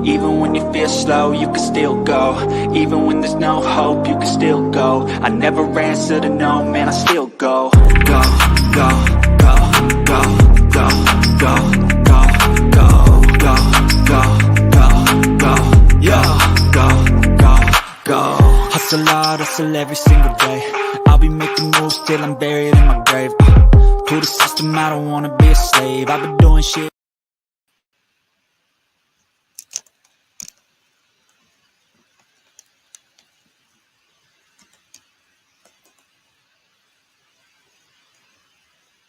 Even when you feel slow, you can still go. Even when there's no hope, you can still go. I never answer to no, man, I still go. Go, go, go, go, go, go, go, go, go, go, go, go, yo, go, go, go. Hustle hard, hustle every single day. I'll be making moves till I'm buried in my grave. To the system, I don't wanna be a slave. I've been doing shit.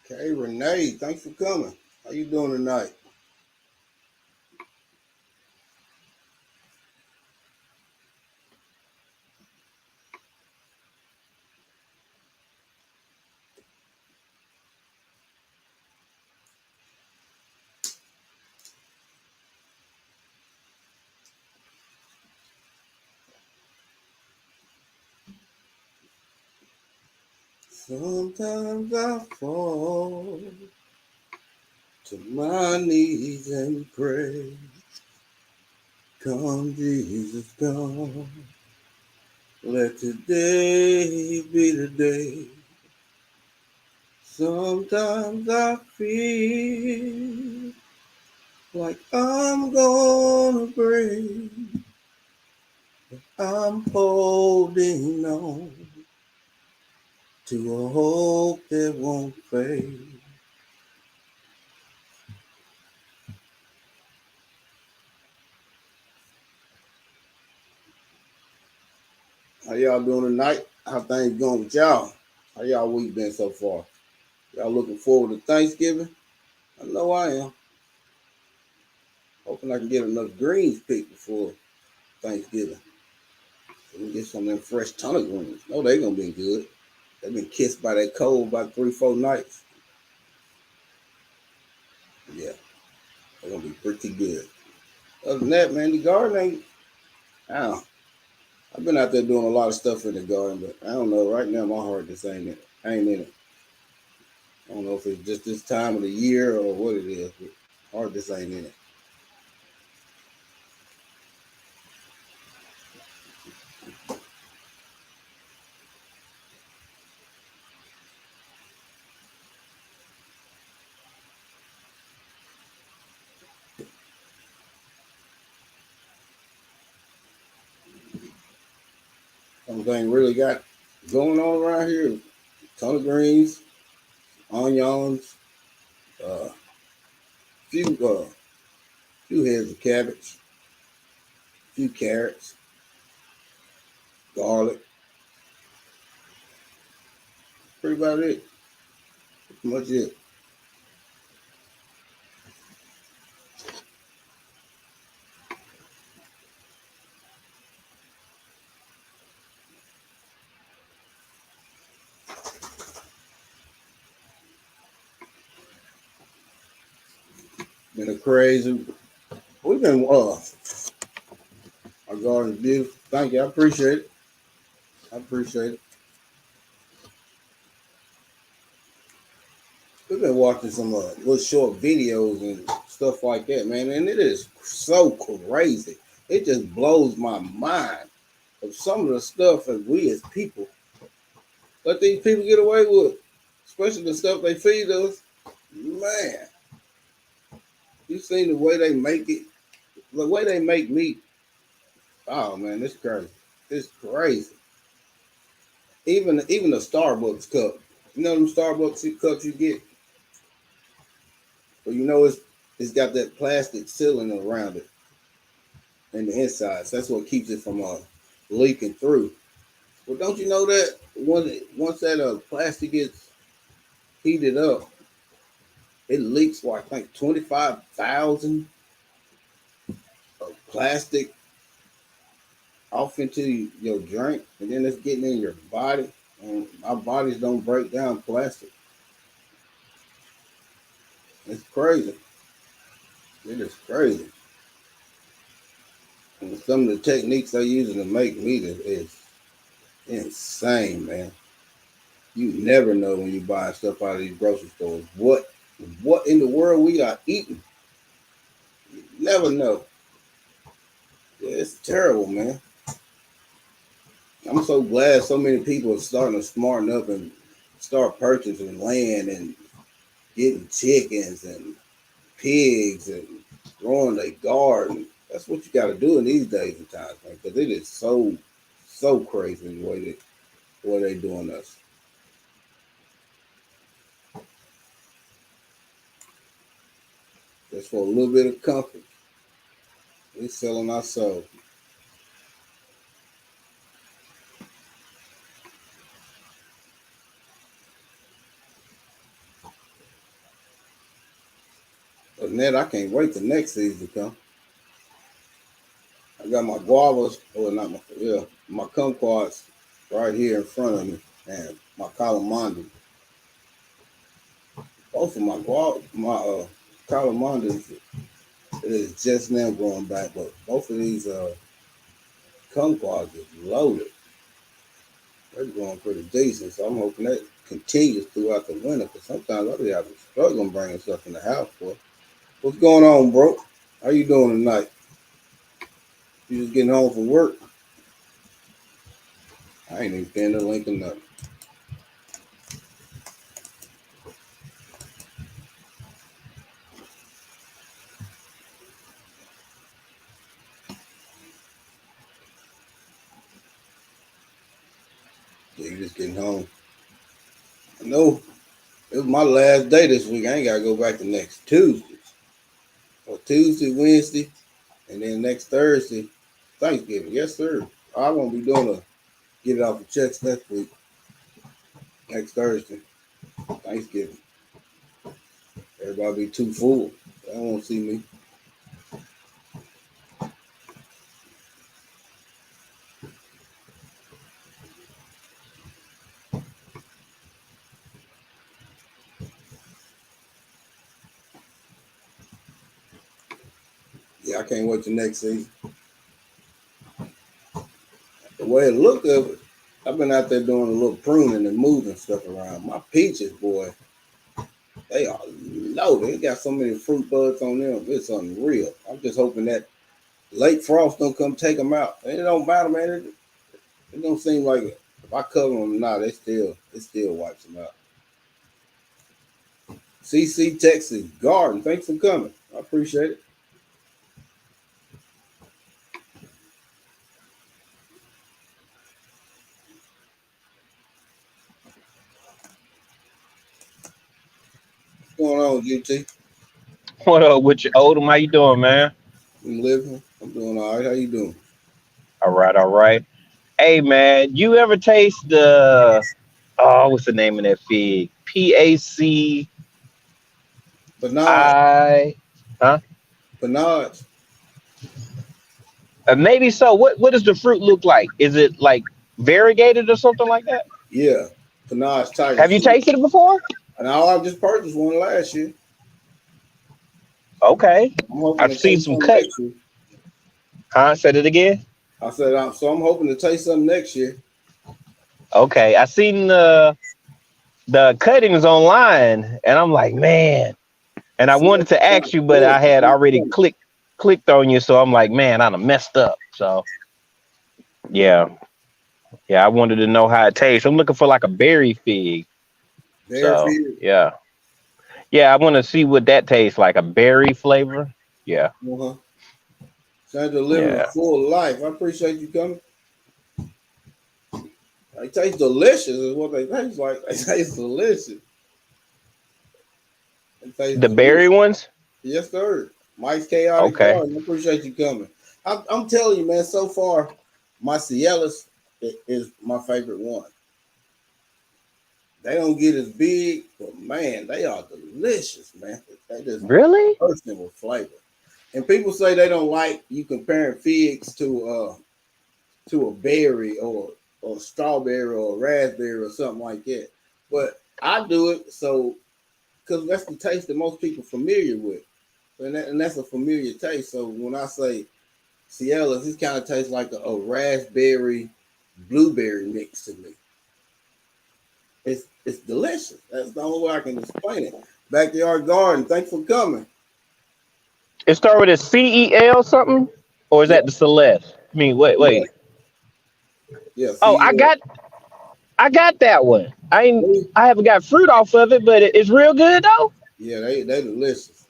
Hey, Renee, thanks for coming. How you doing tonight? Sometimes I fall to my knees and pray. Come, Jesus, come. Let today be the day. Sometimes I feel like I'm gonna break. I'm holding on to a hope that won't fade. How y'all doing tonight? How things going with y'all? How y'all week been so far? Y'all looking forward to Thanksgiving? I know I am. Hoping I can get enough greens picked before Thanksgiving. So we can get some of them fresh turnip greens. No, they gonna be good. They've been kissed by that cold about 3-4 nights. Yeah, they're gonna be pretty good. Other than that, man, the garden ain't. I've been out there doing a lot of stuff in the garden, but I don't know. Right now, my heart just ain't in it. I don't know if it's just this time of the year or what it is, but heart just ain't in it. Something really got going on around here. Ton of greens, onions, uh, few heads of cabbage, few carrots, garlic. Pretty about it. Pretty much it. Been a crazy. We've been our garden's beautiful. Thank you. I appreciate it. I appreciate it. We've been watching some little short videos and stuff like that, man, and it is so crazy. It just blows my mind of some of the stuff that we as people let these people get away with, especially the stuff they feed us. Man, you seen the way they make it, the way they make meat. Oh man, it's crazy. It's crazy. Even the Starbucks cup. You know them Starbucks cups you get? But you know it's got that plastic sealing around it and the inside. So that's what keeps it from leaking through. Well, don't you know that once that plastic gets heated up, it leaks for I think 25,000 of plastic off into your drink, and then it's getting in your body. And our bodies don't break down plastic. It's crazy. It is crazy. And some of the techniques they're using to make meat is insane, man. You never know when you buy stuff out of these grocery stores what in the world we are eating. You never know. it's terrible, man. I'm so glad so many people are starting to smarten up and start purchasing land and getting chickens and pigs and growing their garden. That's what you got to do in these days and times, man, because it is so crazy the way they doing us. Just for a little bit of comfort, we're selling our soul. But Ned, I can't wait till next season to come. I got my guavas, or not my kumquats right here in front of me, and my calamari. Both of my calamari is just now growing back, but both of these kumquats is loaded. They're growing pretty decent, so I'm hoping that continues throughout the winter. Because sometimes I'll be having struggling bringing stuff in the house for. What's going on, bro? How you doing tonight? You just getting home from work? I ain't even pinned the link or nothing. Yeah, you just getting home. I know it was my last day this week. I ain't gotta go back to next Tuesday. Or Tuesday, Wednesday, and then next Thursday, Thanksgiving. Yes, sir. I won't be doing a get it off the checks next week. Next Thursday, Thanksgiving. Everybody be too full. They don't want to see me. Yeah, I can't wait till next season. The way it looked of it, I've been out there doing a little pruning and moving stuff around. My peaches, boy, they are loaded. They got so many fruit buds on them. It's unreal. I'm just hoping that late frost don't come take them out. And it don't matter, man. It don't seem like it. If I cover them or not, it still wipes them out. CC Texas Garden, thanks for coming. I appreciate it. What's going on, GT? What up with you, Odom? How you doing, man? I'm living. I'm doing all right. How you doing? All right, all right. Hey, man, you ever taste what's the name of that fig? PACI, Bernard. huh? Bernard. Maybe so. What does the fruit look like? Is it like variegated or something like that? Yeah. Bernard's Tiger Have you Fruit. tasted it before? And I just purchased one last year. Okay. I'm hoping I've to seen taste some something cut. next year. Huh? Said it again. I said, so I'm hoping to taste something next year. Okay. I seen the cuttings online, and I'm like, man. And I See, wanted to ask you, but I had already clicked on you, so I'm like, man, I done messed up. So yeah, I wanted to know how it tastes. I'm looking for like a berry fig. Bear So feed. yeah, I want to see what that tastes like, a berry flavor. Yeah, Uh-huh. Sandra living a yeah. full life. I appreciate you coming. They taste delicious, is what they taste like. They taste delicious. They taste The berry delicious. ones. Yes, sir. Mike's Chaotic Okay. Garden. I appreciate you coming. I'm telling you, man, so far, my Cialis is my favorite one. They don't get as big, but man, they are delicious, man. They just Really? bursting with flavor. And people say they don't like you comparing figs to a berry or strawberry or raspberry or something like that. But I do it so because that's the taste that most people familiar with, and that's a familiar taste. So when I say Cialis, this kind of tastes like a raspberry blueberry mix to me. It's delicious. That's the only way I can explain it. Backyard Garden, thanks for coming. It start with a CEL something, or is Yeah, that the Celeste? I mean, wait. Yeah. Oh, See, I got that one. I haven't got fruit off of it, but it's real good though. yeah, they delicious.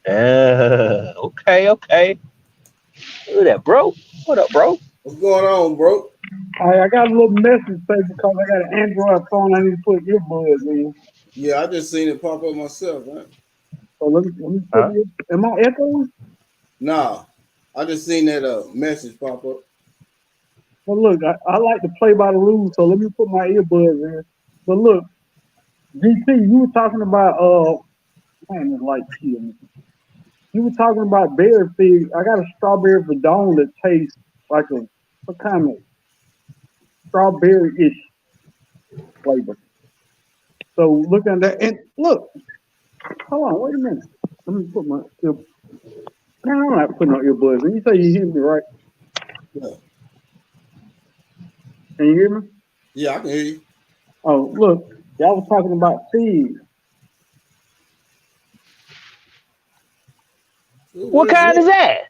Okay. Look at that, bro. What up, bro? What's going on, bro? I got a little message say because I got an Android phone. I need to put earbuds in. Yeah, I just seen it pop up myself, man. So let me put Huh? the. Am I echoing? Nah, I just seen that message pop up. Well, look, I like to play by the rules, so let me put my earbuds in. But look, GT, you were talking about man, this light killing me. You were talking about berry fig. I got a strawberry verdon that tastes like a kind of strawberry-ish flavor. So look at that, and look, hold on, wait a minute. Let me put my ear. No, I'm not putting on earbuds. And you say you hear me, right? Yeah, Can you hear me? yeah, I can hear you. Oh, look, y'all was talking about figs. What What is kind is that? that?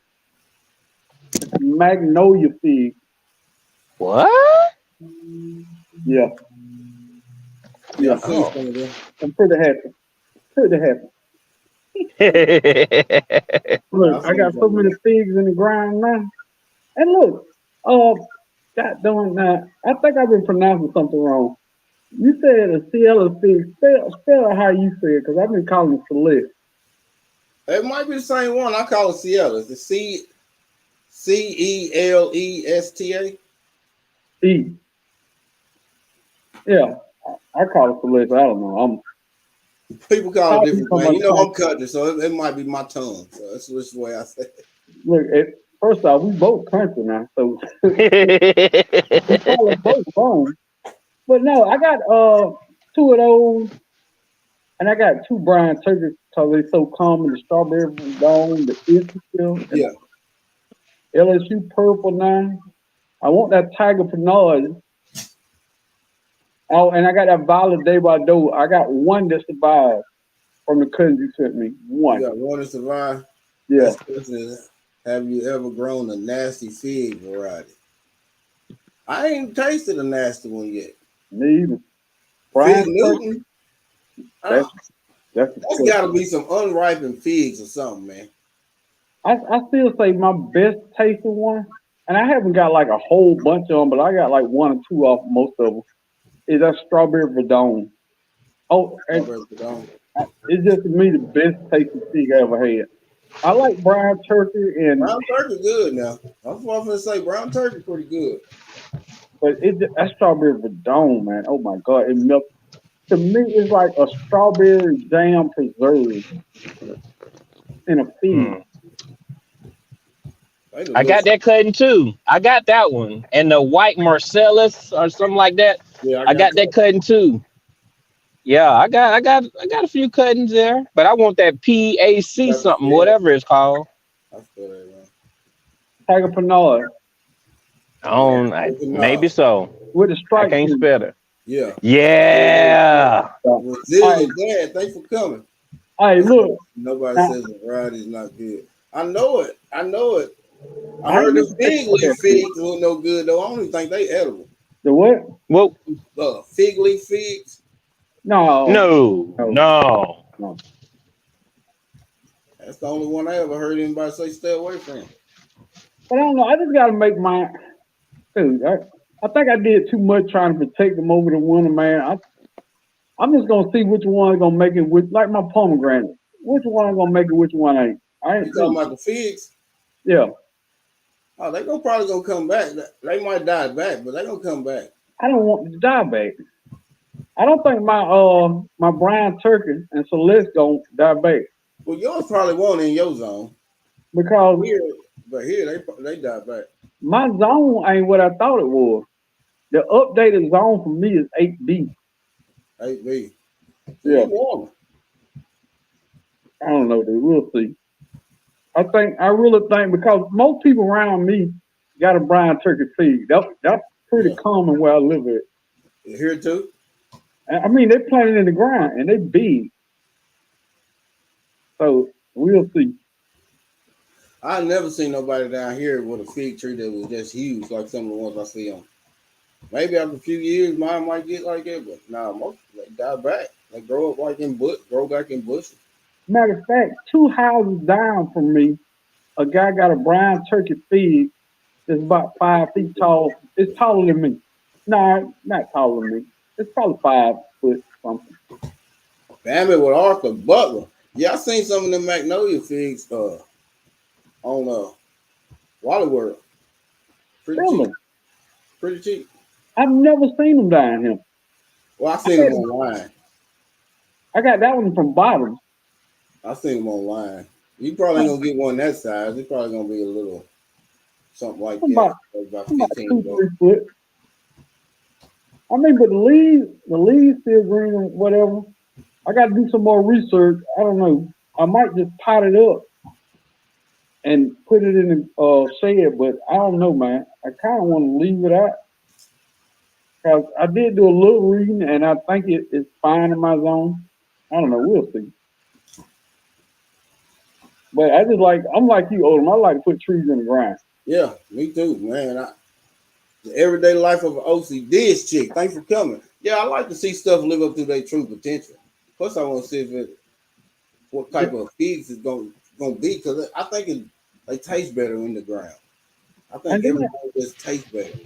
Magnolia fig. What? Yeah, Yeah, yeah. I seen Oh. some of them. I'm pretty happy. Pretty happy. Yeah, I Look, I seen got so some of many them. figs in the ground now. And look, God darn now, I think I've been pronouncing something wrong. You said a Ciela fig. Spell it how you say it, because I've been calling it Celeste. It might be the same one. I call it Ciela. It's the Celesta. E. Yeah, I call it Celeste. I don't know. People call it Probably different, man. somebody You know call I'm country, so it might be my tongue. So that's which way I say it. look, first off, we both country now, so we probably both wrong. But no, I got two of those, and I got two Brian turkeys because they so common. The strawberry dome, the Israel, and Yeah, the LSU purple now. I want that Tiger Pinard. Oh, and I got that Violet Day by Doe. I got one that survived from the cousins you sent me. you One. got one to survive. Yeah, Next question is, have you ever grown a nasty fig variety? I ain't tasted a nasty one yet. me either. Fig Brian turkey. Newton? That's Uh, that's that's disgusting. got to be some unripened figs or something, man. I still say my best tasting one, and I haven't got like a whole bunch of them, but I got like one or two off most of them. Is that strawberry verdon? Oh, and Strawberry Verdun. it's just to me the best tasting fig I ever had. I like brown turkey, and Brown turkey good now. I'm going to say brown turkey pretty good. but that strawberry verdon, man. Oh my god, it melts. To me, it's like a strawberry jam preserve in a fig. Hmm. They I got delicious. that cutting too. I got that one. And the white Marcellus or something like that. Yeah, I I got got that that. cutting too. Yeah, I got a few cuttings there. But I want that PAC something, Yeah, whatever it's called. I feel that, man. Tiger Pinard I Yeah, don't maybe nah. so. with the I stripes can't in spell it. Yeah. Yeah. it. Resilient Dad, thanks for coming. Hey, look, Nobody now, says the variety is not good. I know it. I know it. I I heard ain't the never fig tasted leaf that fig. figs look no good though. I don't even think they edible. The what? Well, Fig leaf figs. No, no, no, no. no. That's the only one I ever heard anybody say stay away from. But I don't know. I just got to make my. Dude, I think I did too much trying to protect them over the winter, man. I'm just gonna see which one's gonna make it with, like my pomegranate. Which one gonna make it? Which one ain't? I You ain't talking see. about the figs? Yeah, Oh, they probably gonna come back. They might die back, but they gonna come back. I don't want to die back. I don't think my brown turkey and Celeste gonna die back Well, yours probably won't in your zone. because Here, but here they die back. my zone ain't what I thought it was. The updated zone for me is 8B. 8B. So Yeah, you warmer. I don't know, dude. We'll see. I really think because most people around me got a brown turkey feed. That's pretty Yeah. common where I live at. Here too. I mean, they plant it in the ground and they big. So we'll see. I never seen nobody down here with a fig tree that was just huge like some of the ones I see on. Maybe after a few years, mine might get like that, but nah, most they die back. They grow up like grow back in bushes. Matter of fact, 2 houses down from me, a guy got a brown turkey fig that's about 5 feet tall. It's taller than me. No, not taller than me. It's probably 5 foot something. Family with Arthur Butler. Yeah, I seen some of them magnolia figs on Wally World. Pretty Really? cheap. Pretty cheap. I've never seen them down here. Well, I seen them online. I got that one from Bottoms. I seen them online. You probably ain't gonna get one that size. It's probably gonna be a little something like that. About About 15 2, bucks. 3 foot. I mean, but the leaves still green or whatever. I got to do some more research. I don't know. I might just pot it up and put it in the shed, but I don't know, man. I kind of want to leave it out because I did do a little reading, and I think it's fine in my zone. I don't know. We'll see. But I'm like you, Odom. I like to put trees in the ground. Yeah, me too, man. The everyday life of an OCD chick. Thanks for coming. Yeah, I like to see stuff live up to their true potential. Plus, I want to see what type of figs it's gonna be, because I think they taste better in the ground. I think everything just tastes better.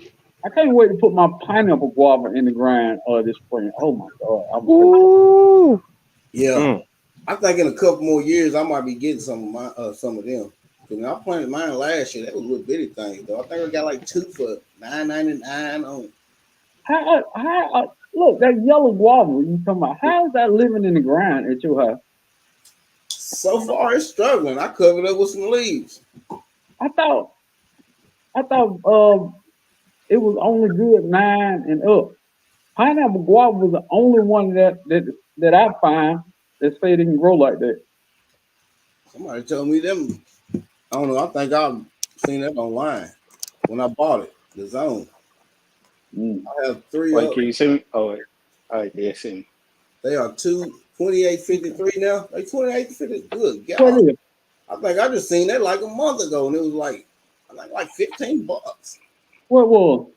I can't wait to put my pineapple guava in the ground this spring. Oh my God! Ooh. Yeah, I think in a couple more years I might be getting some of them. Because I planted mine last year. That was a little bitty thing, though. I think I got like 2 for $9.99 on. How look, that yellow guava you talking about? How is that living in the ground at your house? So far, it's struggling. I covered it with some leaves. I thought it was only good 9 and up. Pineapple guava was the only one that I find that say it can grow like that. Somebody told me them. I don't know. I think I've seen that online when I bought it. The zone. I have 3 Wait, up. can you see me? Oh, wait. All right, yeah, see me. They are 28.53 now. They 28.50. Good God. What is it? I think I just seen that like a month ago, and it was like $15. What was?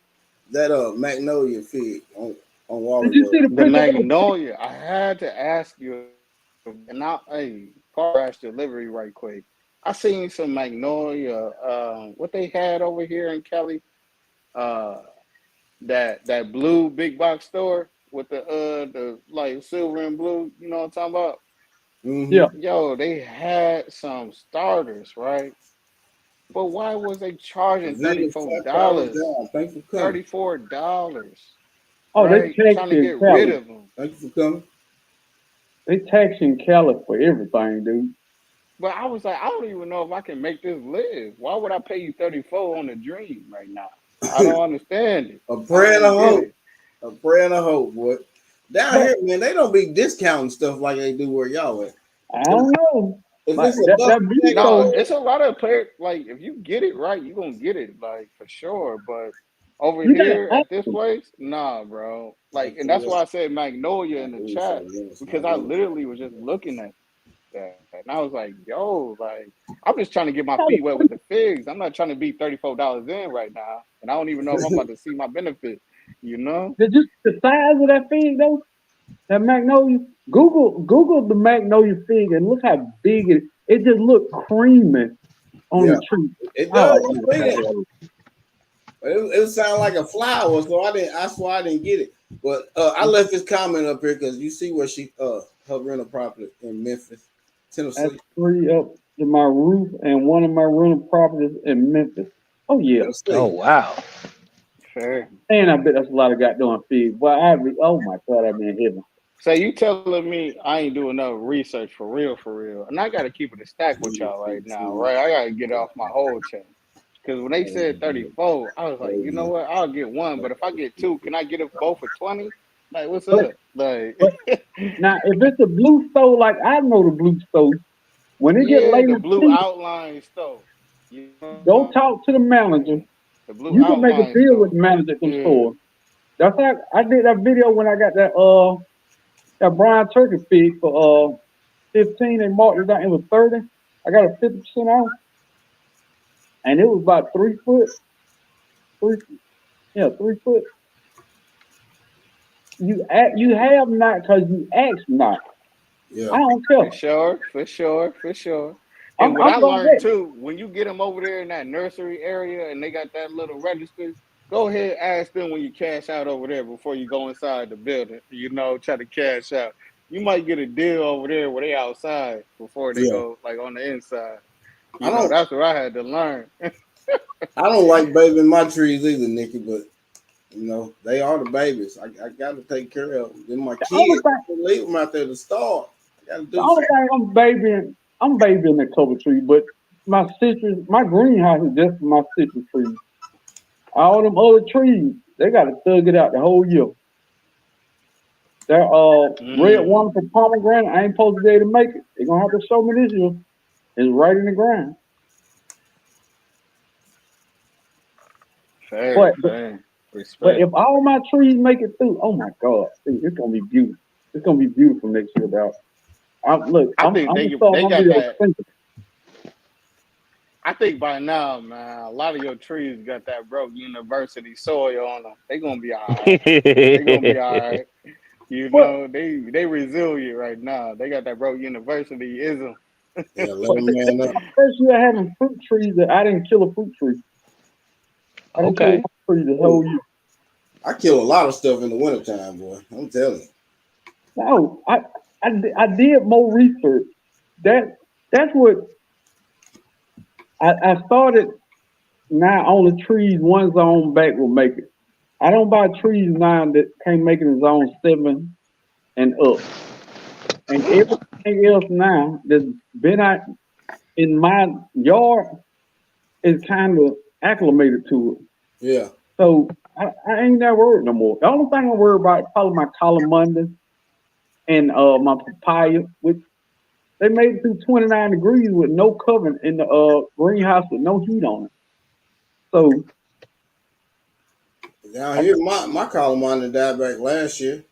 That magnolia fig on Wally Did you see World. the The picture? magnolia. I had to ask you, and now, hey, crash delivery right quick. I seen some magnolia. What they had over here in Cali, that blue big box store with the like silver and blue. You know what I'm talking about? Mm-hmm. Yeah. Yo, they had some starters, right? But why was they charging $34? down. Thanks for coming. $34, Oh, they right? tax Trying to in get rid Cali. of them. Thank you for coming. They tax in Cali for everything, dude. But I was like, I don't even know if I can make this live. Why would I pay you 34 on a dream right now? I don't understand it. A prayer and a I don't get hope. it. A prayer and a hope, boy. Down here, man, they don't be discounting stuff like they do where y'all at. I don't know. If Like, it's a that buck, video, No, it's a lot of players. Like, if you get it right, you're gonna get it, like, for sure. But over you gotta here ask at this them. place, nah, bro. Like, and that's why I said Magnolia in the chat, because I literally was just looking at that, and I was like, yo, like, I'm just trying to get my feet wet with the figs. I'm not trying to be $34 in right now, and I don't even know if I'm about to see my benefit, you know? Did you see the size of that fig though? That magnolia. Google the magnolia fig and look how big it is. It just looked creamy on the tree. It Oh, does. It sounded like a flower, so that's why I didn't get it. But I left this comment up here because you see where she her rental property in Memphis, Tennessee. That's 3 up to my roof and one of my rental properties in Memphis. Oh yeah. Oh wow. Fair. And I bet that's a lot of goddamn figs. Well, oh my God, I've been heaven. So you telling me I ain't doing enough research for real, and I got to keep it a stack with y'all right now, right? I got to get off my whole chest because when they said 34, I was like, you know what? I'll get one, but if I get 2, can I get them both for 20? Like, what's up? Like, now if it's a blue stove, like I know the blue stove, when it get late, the blue outline stove. You know? Go talk to the manager. The blue you can make a deal stove. with the manager at the store. That's how I did that video when I got that brown turkey fig for 15. They marked it down. It was 30. I got a 50% off. and it was about 3 foot, 3 foot. You have not because you asked not. Yeah. I don't care. For sure. And what I I'm gonna learned bet. too, when you get them over there in that nursery area and they got that little register, go ahead ask them when you cash out over there before you go inside the building. Try to cash out. You might get a deal over there where they outside before they Yeah. go like on the inside. I don't That's what I had to learn. I don't like babying my trees either, Nikki, but they are the babies. I gotta take care of them. Then my The only kids, thing, I leave them out there to starve. I gotta the do only something. thing I'm babying the cover tree, but my greenhouse is just for my citrus trees. All them other trees, they got to thug it out the whole year. That red Mm, one for pomegranate, I ain't supposed to be able to make it. They're gonna have to show me this year. It's right in the ground. fair, But fair. but Respect. if all my trees make it through, oh my God, dude, it's gonna be beautiful. It's gonna be beautiful next year, dog. I I'm think gonna they start they my got video that. expensive. I think by now, man, a lot of your trees got that broke university soil on them. They gonna be all right. They gonna be all right. But They resilient right now. They got that broke university ism. Yeah, let but them man up. first year having fruit trees that I didn't kill a fruit tree. I didn't kill a Okay. fruit tree the whole year. I kill a lot of stuff in the wintertime, boy. I'm telling you. No, I did more research. That's what I started. Now on the trees, one zone back will make it. I don't buy trees now that can't make it in zone 7 and up. And everything else now that's been out in my yard is kind of acclimated to it. Yeah. So I ain't that worried no more. The only thing I worry about is probably my calamunda and my papaya, which they made it through 29 degrees with no cover in the greenhouse with no heat on it. So Down here, my calamine died back last year.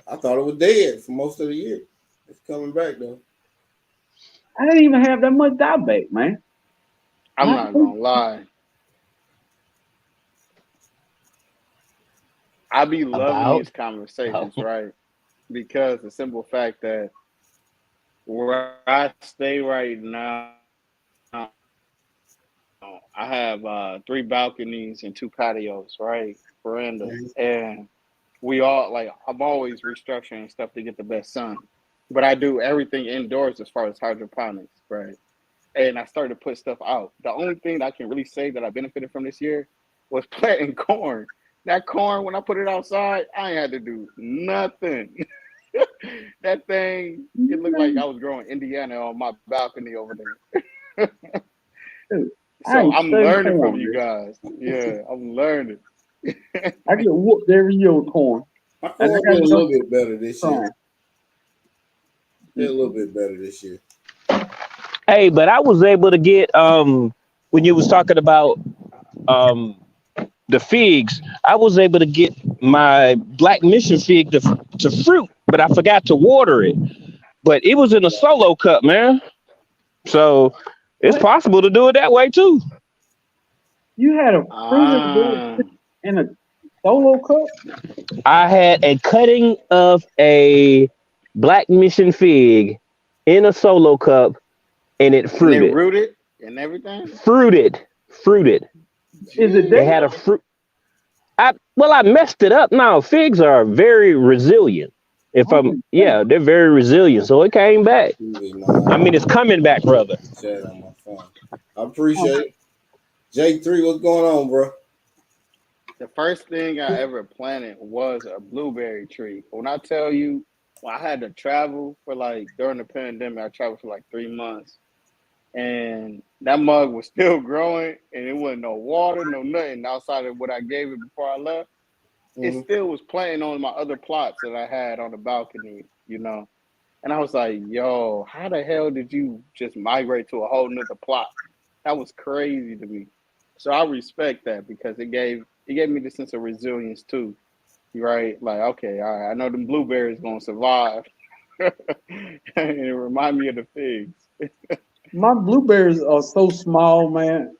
I thought it was dead for most of the year. It's coming back though. I didn't even have that much dieback, man. I'm Not not gonna lie. I be loving About. these conversations, Oh. right? Because the simple fact that where I stay right now, I have 3 balconies and 2 patios, right? Veranda. Mhm. And we all like I'm always restructuring stuff to get the best sun. But I do everything indoors as far as hydroponics, right? And I started to put stuff out. The only thing that I can really say that I benefited from this year was planting corn. That corn, when I put it outside, I ain't had to do nothing. That thing, it looked like I was growing Indiana on my balcony over there. dude, I So ain't I'm studying learning from corn, you man. guys. Yeah, I'm learning. I get whooped every year with corn. My And corn I did got a no little bit better this year. trying. Did a little bit better this year. Hey, but I was able to get when you was talking about um the figs, I was able to get my black mission fig to fruit, but I forgot to water it. But it was in a solo cup, man. So it's What? possible to do it that way too. You had a fruited black Ah, in a solo cup? I had a cutting of a black mission fig in a solo cup and it and they fruited. rooted and everything. Fruited. Fruited. Is it It Jeez. had a dead? fruit. I messed it up. Now figs are very resilient. If Oh, I'm yeah, they're very resilient. So it came back. TV I nine mean it's coming back, brother. chat on my phone. I oh, appreciate it. J3, what's going on, bro? The first thing I ever planted was a blueberry tree. When I tell you, well, I had to travel for like during the pandemic, I traveled for like 3 months. And that mug was still growing and it wasn't no water, no nothing outside of what I gave it before I left. It Mm-hmm. still was planting on my other plots that I had on the balcony. And I was like, yo, how the hell did you just migrate to a whole nother plot? That was crazy to me. So I respect that because it gave me the sense of resilience too. Right? Like, okay, all right, I know them blueberries gonna survive. And it remind me of the figs. my blueberries are so small, man.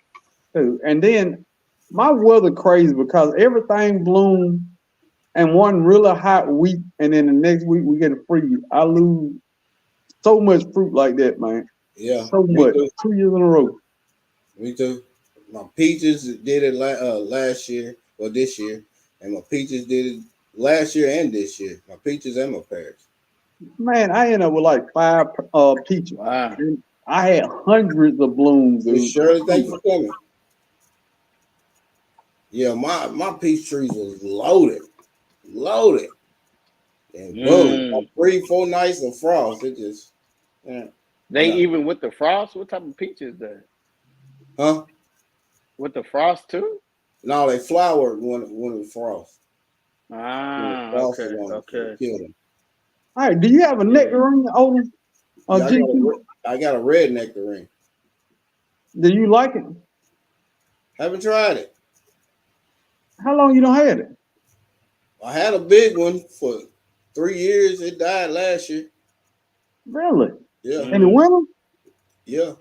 too. And then my weather crazy because everything blooms and one really hot week, and then the next week we get a freeze. I lose so much fruit like that, man. Yeah, So me much. too. 2 years in a row. Me too. My peaches did it last year or this year, and my peaches did it last year and this year. My peaches and my pears. Man, I ended up with like 5 peaches. Wow. And I had hundreds of blooms, We dude. Shirley, thank you for coming. Yeah, my peach trees was loaded, and boom, Mm. 3-4 nights of frost. It just, yeah. They Yeah. even with the frost. What type of peach is that? Huh? With the frost too? No, they flowered when it was frost. When it Ah, frosted okay, on them, okay. it killed them. All right, do you have a Yeah. nectarine, Odin? Or Yeah, GT? I got a red nectarine. Do you like it? Haven't tried it. How long you don't had it? I had a big one for 3 years. It died last year. Really? Yeah, In the winter? yeah.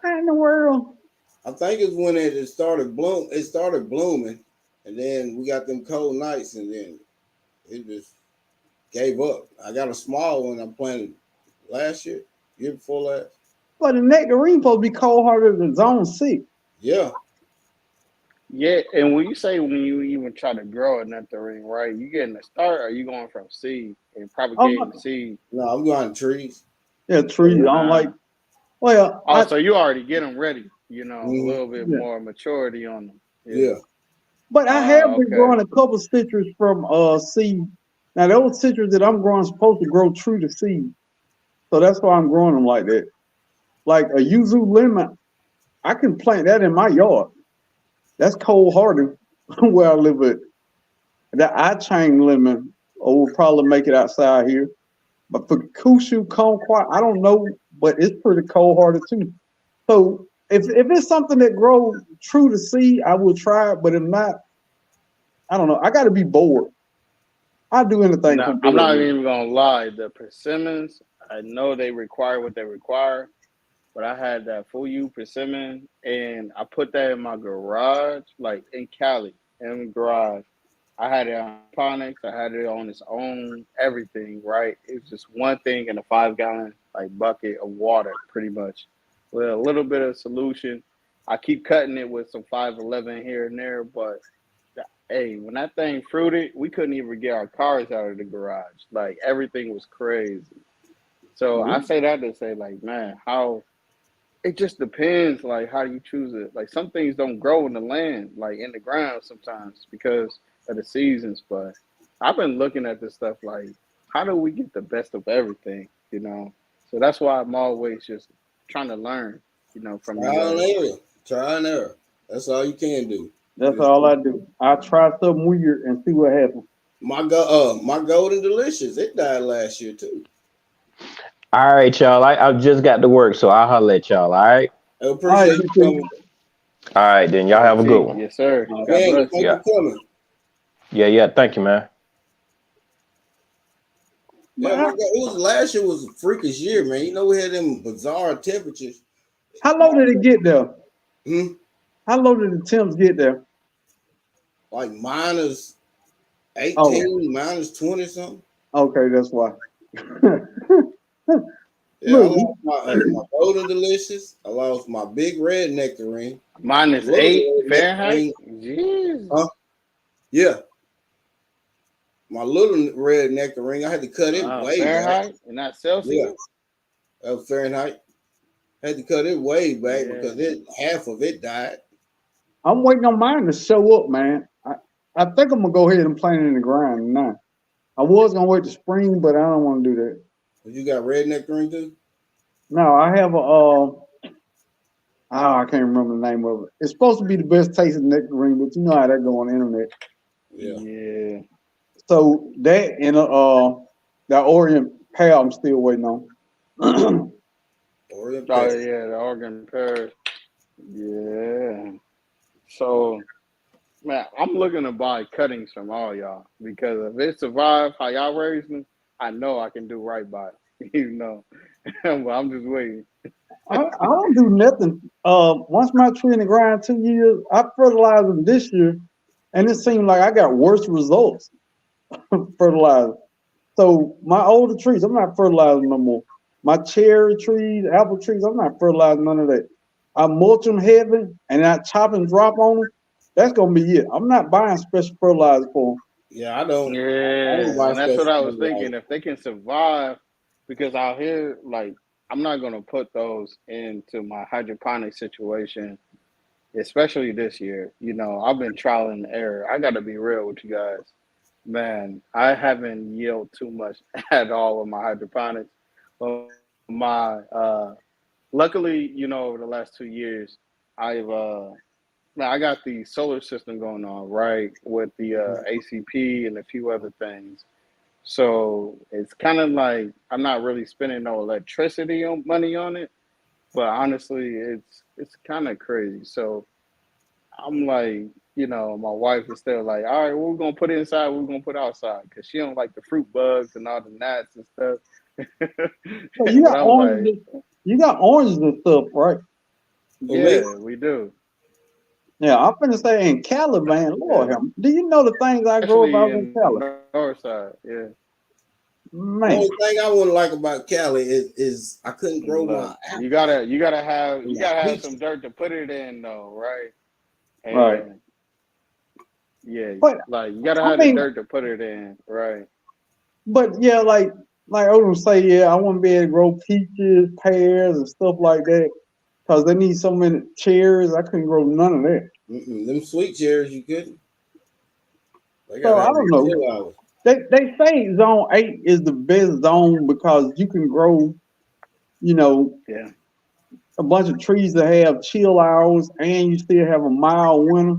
How in the world? I think it's when it started bloom. It started blooming, and then we got them cold nights, and then it just gave up. I got a small one I planted last year before last. But the nectarine supposed to be cold hearted than zone 6. Yeah, Yeah, and when you even try to grow a nectarine, right? You getting the start, or you going from seed and propagating the seed? no, I'm going trees. Yeah, trees. I don't like. Well, Oh, so you already get them ready. You know, a Mhm. little bit yeah. more maturity on them. Yeah, But I have been Okay. growing a couple citrus from seed. Now those citrus that I'm growing supposed to grow true to seed, so that's why I'm growing them like that. Like a yuzu lemon, I can plant that in my yard. That's cold hearted where I live at. That I chain lemon, or will probably make it outside here. But for Kushu kumquat, I don't know, but it's pretty cold hearted too. So if it's something that grows true to seed, I will try it. But if not, I don't know. I got to be bored. I'll do anything Now, for I'm not bored. even gonna lie. The persimmons, I know they require what they require, but I had that full U persimmon, and I put that in my garage, like in Cali, in the garage. I had it on phonics. I had it on its own, everything. Right? It was just one thing in a 5 gallon like bucket of water, pretty much, with a little bit of solution. I keep cutting it with some 511 here and there, but hey, when that thing fruited, we couldn't even get our cars out of the garage. Like everything was crazy. So I say that to say, like, man, how it just depends, like how you choose it. Like some things don't grow in the land, like in the ground sometimes because of the seasons. But I've been looking at this stuff like, how do we get the best of everything? You know. So that's why I'm always just trying to learn, from you trial and guys. error. Trial and error. That's all you can do. That's all I do. I try something weird and see what happens. My golden delicious. It died last year too. All right, y'all. I just got to work, so I'll holler at y'all. All right. I All right, appreciate you coming. All right, then y'all have a good one. Yes, sir. All right. God Man, bless. thank Yeah. you for coming. Yeah. Thank you, man. Yeah, my God, it was last year was a freakish year, man. You know we had them bizarre temperatures. How low did it get there? Hmm? How low did the temps get there? Like minus Oh, 18, minus 20 something. okay, that's why. Yeah, I Look, lost my golden delicious. I lost my big red nectarine. Minus Little 8 red Fahrenheit. nectarine. Jeez. Huh? Yeah. My little red nectarine, I had to cut it way back. Fahrenheit and not Celsius. Yeah, Fahrenheit. I had to cut it way back Yeah. because half of it died. I'm waiting on mine to show up, man. I think I'm gonna go ahead and plant it in the ground now. I was gonna wait to spring, but I don't want to do that. You got red nectarine too? No, I have a I can't remember the name of it. It's supposed to be the best tasting nectarine, but you know how that go on the internet. Yeah. So that and the Orient pear I'm still waiting on. Orient Oh pear. yeah, the Oregon pears. Yeah. So, man, I'm looking to buy cuttings from all y'all because if it survived how y'all raised me, I know I can do right by it. But I'm just waiting. I don't do nothing. Once my tree in the ground 2 years, I fertilized them this year, and it seemed like I got worse results fertilizing. So my older trees, I'm not fertilizing no more. My cherry trees, apple trees, I'm not fertilizing none of that. I mulch them heavy and I chop and drop on them. That's gonna be it. I'm not buying special fertilizer for them. Yeah, I don't Yeah, buy and that's what I special was thinking. fertilizer. If they can survive, because out here, like, I'm not gonna put those into my hydroponic situation, especially this year. I've been trial and error. I gotta be real with you guys. Man, I haven't yielded too much at all with my hydroponics. Well, luckily, over the last 2 years, I've man, I got the solar system going on, right, with the ACP and a few other things. So it's kind of like I'm not really spending no electricity money on it, but honestly, it's kind of crazy. So I'm like, my wife is still like, all right, what we're gonna put inside, what we're gonna put outside, because she don't like the fruit bugs and all the gnats and stuff. So you But got I'm like, oranges, you got oranges and stuff, right? For me, yeah, we do. Yeah, I'm finna say in Cali, man, Lord, Yeah, have do you know the things I grow if I especially was in in Cali? the north side. Yeah, the Man, only thing I wouldn't like about Cali is I couldn't grow look, my you apples gotta you gotta have and you my gotta have some peaches. dirt to put it in, though, right? right. And yeah, But like you gotta I have the mean, dirt to put it in, right? but yeah, like Odom say, yeah, I want to be able to grow peaches, pears, and stuff like that because they need so many cherries. I couldn't grow none of that. Them sweet cherries you couldn't. They So gotta I have don't them know. chill hours. They say zone 8 is the best zone because you can grow, you know, Yeah. a bunch of trees that have chill hours and you still have a mild winter.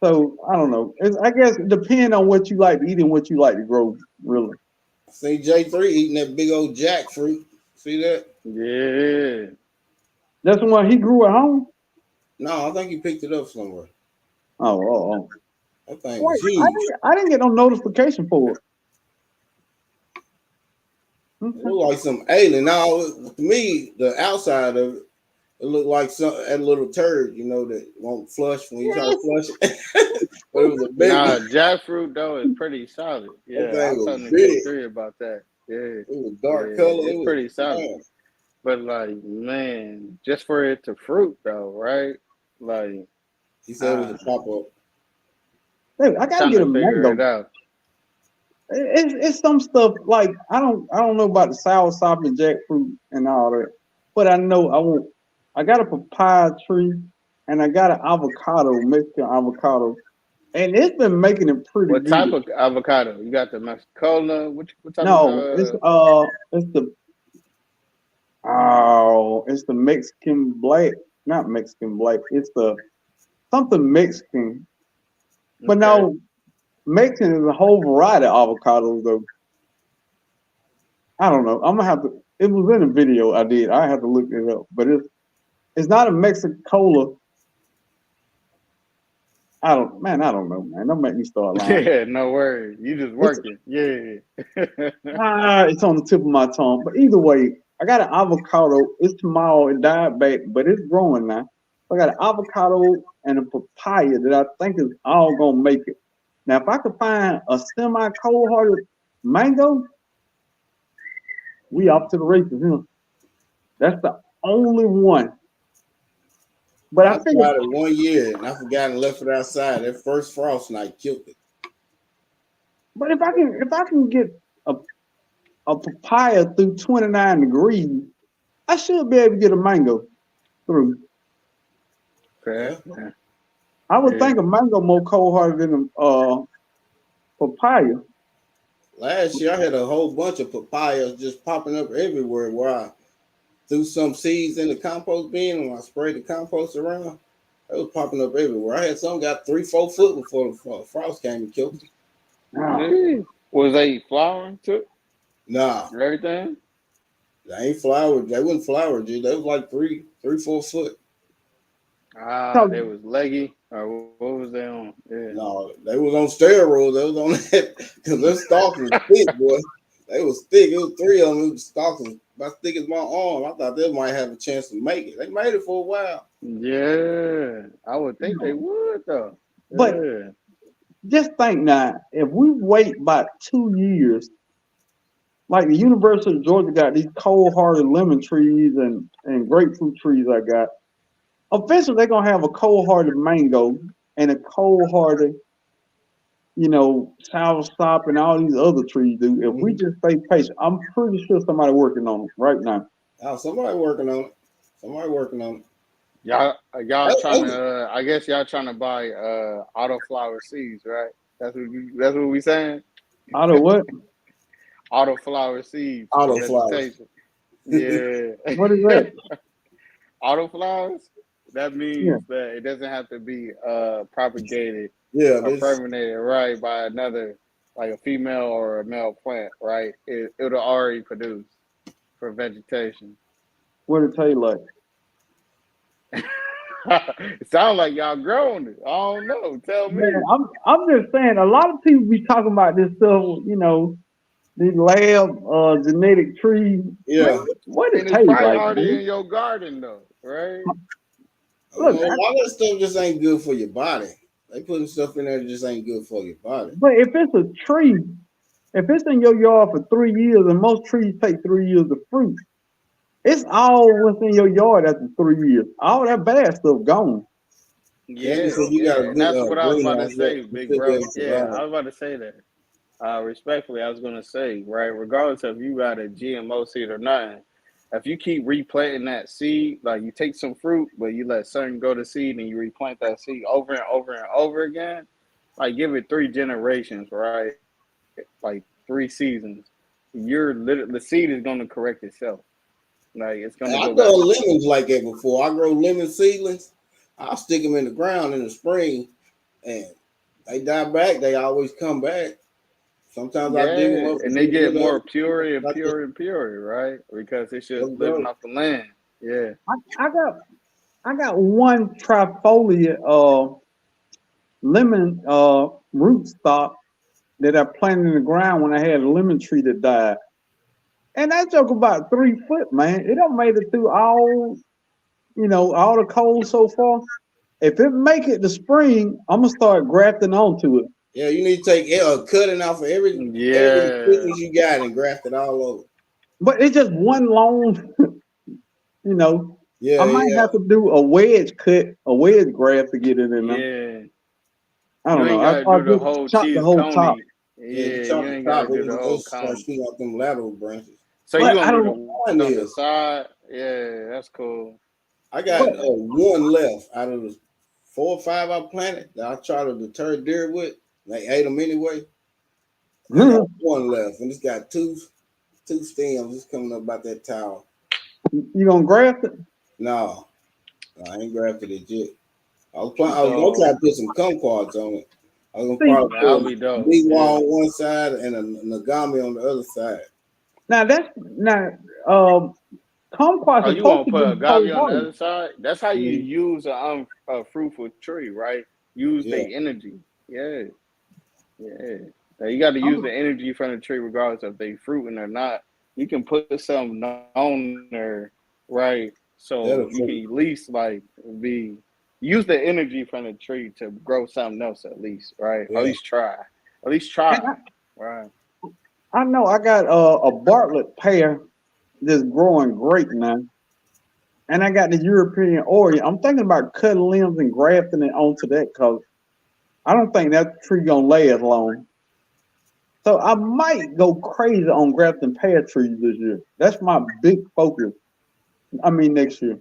So I don't know. I guess it depends on what you like to eat and what you like to grow, really. I see J3 eating that big old jackfruit. See that? Yeah. That's the one he grew at home. No, I think he picked it up somewhere. Oh. That thing was Wait, huge. I didn't get no notification for it. It Okay. looked like some alien. Now, to me, the outside of it, it looked like a little turd, that won't flush when you try to flush it. But it was a big Nah, one. jackfruit though is pretty solid. That Yeah, I thing was was talking to big. J3 about that. Yeah, It was dark color. yeah, It it's was, pretty solid. man. But like, man, just for it to fruit though, right? Like, He said it was ah, a pop up. Hey, I gotta trying get to a figure mango. it out. It's some stuff like I don't know about the sour sop and jackfruit and all that, but I know I want. I got a papaya tree and I got an avocado, Mexican avocado, and it's been making it pretty What type good. of avocado? You got the Mexicola? What type of No, it's the it's the Mexican black, not Mexican black. It's the something Mexican, but okay. no, Mexican is a whole variety of avocados though. I don't know. I'm gonna have to. It was in a video I did. I have to look it up, but it's not a Mexicola. I don't know, man. Don't make me start lying. Yeah, no worries. You just It's working. Yeah. it's on the tip of my tongue. But either way, I got an avocado. It's small. It died back, but it's growing now. I got an avocado and a papaya that I think is all gonna make it. Now, if I could find a semi cold hearted mango, we off to the races. That's the only one. But I I figured, tried it 1 year and I forgot and left it outside. That first frost night killed it. but if I can get a, a papaya through 29 degrees, I should be able to get a mango through. Okay. Yeah. Yeah. I would Yeah. think a mango more cold hearted than a papaya. Last year I had a whole bunch of papayas just popping up everywhere where I threw some seeds in the compost bin and I sprayed the compost around. It was popping up everywhere. I had some got 3-4 foot before the frost came and killed them. Ah, Yeah. Was they flowering too? Nah, And everything? they ain't flowered. They wasn't flowered, dude. They was like 3-4 foot. Ah, they so, was leggy. Or what was they on? Yeah. No, they was on steroids. They was on that because their stalks was thick, boy. They was thick. It was three of them. The stalks was about thick as my arm. I thought they might have a chance to make it. They made it for a while. Yeah, I would think they would though. But Yeah. just think now, if we wait about 2 years, like the University of Georgia got these cold-hearted lemon trees and grapefruit trees I got. Eventually, they're gonna have a cold-hearted mango and a cold-hearted, soursop and all these other trees do. If we just stay patient, I'm pretty sure somebody working on it right now. Oh, somebody working on it. Somebody working on it. Y'all Oh, trying to I guess y'all trying to buy autoflower seeds, right? That's what we saying? Out of what? Autoflower seeds. for Autoflowers. vegetation. Yeah. What is that? Autoflowers? That means Yeah. that it doesn't have to be propagated Yeah, or this, fermented, right, by another, like a female or a male plant, right? It'll already produce for vegetation. What it taste like? It sounds like y'all growing it. I don't know. Tell me. Man, I'm just saying. A lot of people be talking about this stuff. These lab genetic trees. yeah. What it And it's taste probably like? already Man? in your garden though, right? Look, a lot of that stuff just ain't good for your body. They putting stuff in there that just ain't good for your body. But if it's a tree, if it's in your yard for 3 years, and most trees take 3 years to fruit, it's all what's in your yard after 3 years. All that bad stuff gone. Yeah, Candy said you got a and good that's what I was about to greenhouse, say, yeah. big You bro. should be Yeah, able to I was about to say that. Respectfully, I was gonna say, right, regardless of you got a GMO seed or not, if you keep replanting that seed, like you take some fruit, but you let something go to seed and you replant that seed over and over and over again, like give it 3 generations, right? Like 3 seasons. The seed is gonna correct itself. Like it's gonna I've go back done to lemons like that before. I grow lemon seedlings. I'll stick them in the ground in the spring, and they die back. They always come back. Sometimes I dig them yeah, up and and they just, get more pure and like pure and pure, right? Because it's just they'll living grow. off the land. Yeah. I got one trifolia lemon root stock that I planted in the ground when I had a lemon tree that died. And that joke about 3 foot, man. It done made it through all the cold so far. If it make it to spring, I'm gonna start grafting onto it. Yeah, you need to take a cutting off of every Yeah. Christmas you got and graft it all over. But it's just one long, Yeah, I might yeah. have to do a wedge cut, a wedge graft to get it in there. Yeah. I don't You know. ain't gotta I'll do the just whole chop the cheese whole top. coney. Yeah, you Yeah, chop you the ain't top, gotta do the it'll whole start cone. shooting out them lateral branches. So But you I gonna do don't. the on the side? Yeah, that's cool. I got But one left out of the 4 or 5 I planted that I try to deter deer with. They ate them anyway. I got one left, and it's got two stems. It's coming up about that tall. you gonna graft it? No, I ain't grafted it yet. I was gonna try to put some kumquats on it. I was gonna See, probably That'll put be a dope. meatball Yeah. on one side and a nagami on the other side. Kumquats Oh, are you supposed want to to put be a gavi cold on the hardy. other side? That's how you Mm-hmm. use a fruitful tree, right? Use Yeah, the energy. Yeah. Yeah. Now you got to use the energy from the tree regardless if they fruiting or not. You can put something on there, right? So that'll you can at least use the energy from the tree to grow something else at least, right? Or at yeah. least try. At least And try. Right. I know I got a Bartlett pear that's growing great now, and I got the European Orient. I'm thinking about cutting limbs and grafting it onto that because I don't think that tree gonna last long. So I might go crazy on grafting pear trees this year. That's my big focus. I mean next year.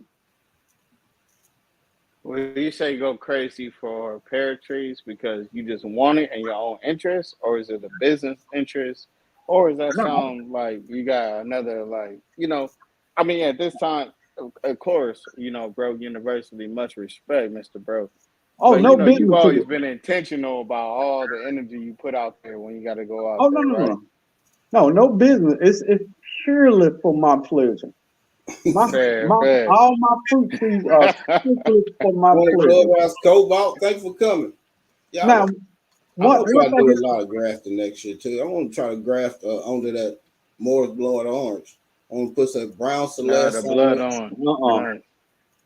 Well, you say go crazy for pear trees because you just want it in your own interest, or is it a business interest, or is that No, something like you got another I mean, at this time, of course, Bro University, much respect, Mr. Bro, oh, but no you've business always here. been intentional about all the energy you put out there when you got to go out Oh no there, no right? no no business. It's purely for my pleasure. My Fair, my fair. all my fruit trees are strictly for my Morning pleasure. Clubhouse Cobalt. Thanks for coming. Yeah, Now, I one want to try one to do a thing. lot of grafting next year too. I want to try to graft onto that Morris Blood orange. I I'm gonna put some brown Nah, Celeste the on blood it. on. Right.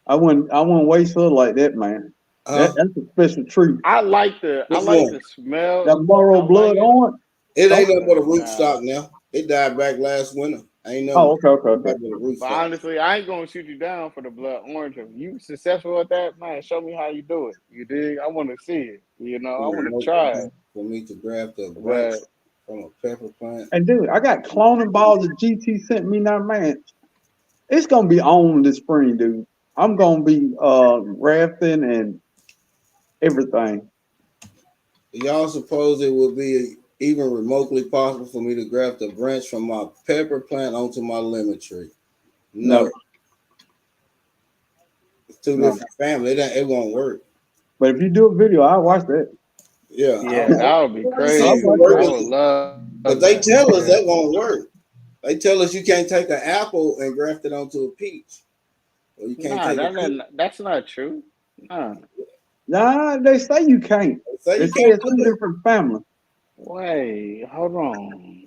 I wouldn't waste her like that, man. Huh? That's a special treat. I like the Which one? smell. That Moro I blood like it. on It ain't nothing but a root Nah. stock now. It died back last winter. Ain't Oh, nothing okay. but a root But stock. honestly, I ain't gonna shoot you down for the blood orange. If you successful at that, man, show me how you do it. You dig? I want to see it. You know, I want to try it. For me to graft a branch But from a pepper plant. And dude, I got cloning balls that GT sent me now, man. It's gonna be on this spring, dude. I'm gonna be rafting and everything. Y'all suppose it would be even remotely possible for me to graft a branch from my pepper plant onto my lemon tree? No. It's two different families. It won't work. But if you do a video, I'll watch that. Yeah, that would be crazy. I I would would love. but they tell us that won't work. They tell us you can't take an apple and graft it onto a peach. Or you can't take that's not true. Nah, they say you can't. They say it's two different families. Wait, hold on.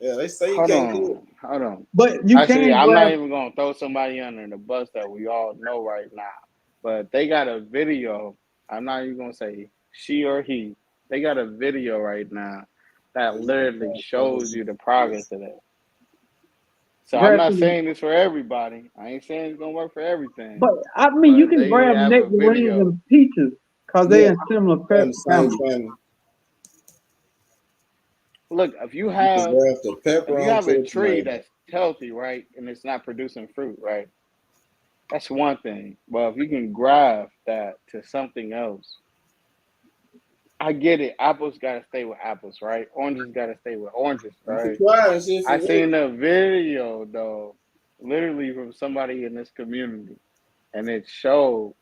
Yeah, they say you can't do it. Hold on. But you Actually, can I'm grab. not even gonna throw somebody under the bus that we all know right now. But they got a video. I'm not even gonna say she or he. They got a video right now that literally shows you the progress of that. So I'm not saying this for everybody. I ain't saying it's gonna work for everything. But I mean, you can they grab have a nectarines video. and peaches because they're in similar families. Look, if you have a tree that's healthy, right, and it's not producing fruit, right, that's one thing. But if you can graft that to something else, I get it. Apples gotta stay with apples, right? Oranges gotta stay with oranges, right? I seen a video though, literally from somebody in this community, and it showed.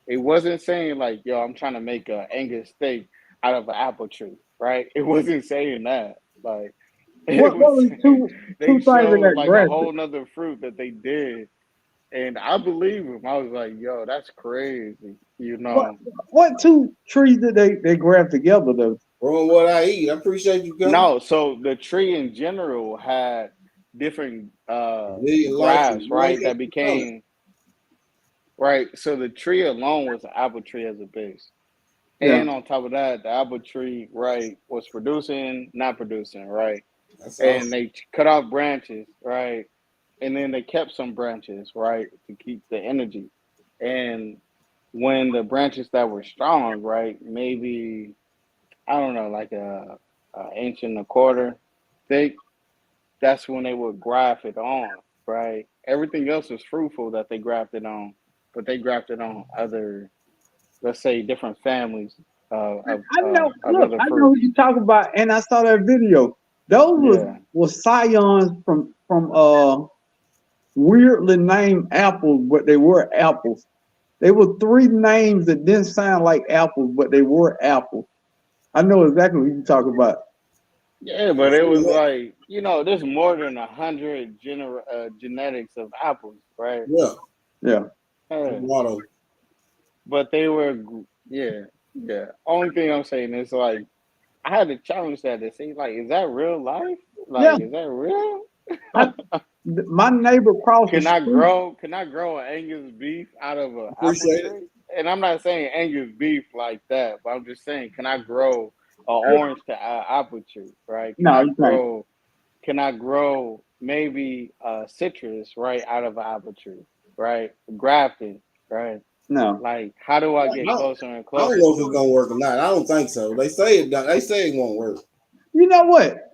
It wasn't saying like, "Yo, I'm trying to make a Angus steak out of an apple tree," right? It wasn't saying that. Like, they showed like a whole nother fruit that they did. And I believe him. I was like, yo, that's crazy. You know. What two trees did they grab together though? From what I eat. I appreciate you coming. No, so the tree in general had different grafts, right? That became right. So the tree alone was an apple tree as a base. Yeah. And on top of that, the apple tree, right, was producing, not producing, right? And they cut off branches, right? And then they kept some branches, right, to keep the energy. And when the branches that were strong, right, maybe, I don't know, like an inch and a quarter thick, that's when they would graft it on, right? Everything else was fruitful that they grafted on, but they grafted on other, let's say, different families of I know. Look, I know what you're talking about, and I saw that video. Those was scions from weirdly named apples, but they were apples. They were three names that didn't sound like apples, but they were apples. I know exactly what you're talking about. Yeah, but it was like, you know, there's more than 100 genetics of apples, right? Yeah. But they were, yeah. Only thing I'm saying is like, I had to challenge that to see, like, is that real life? Like, is that real? My neighbor crossed Can I grow an Angus beef out of an apple tree? And I'm not saying Angus beef like that, but I'm just saying, can I grow an orange to apple tree, right? Can I grow maybe citrus, right, out of an apple tree, right? Grafting, right? No. Like, how do I get closer and closer? I don't know if it's gonna work or not. I don't think so. They say it won't work. You know what?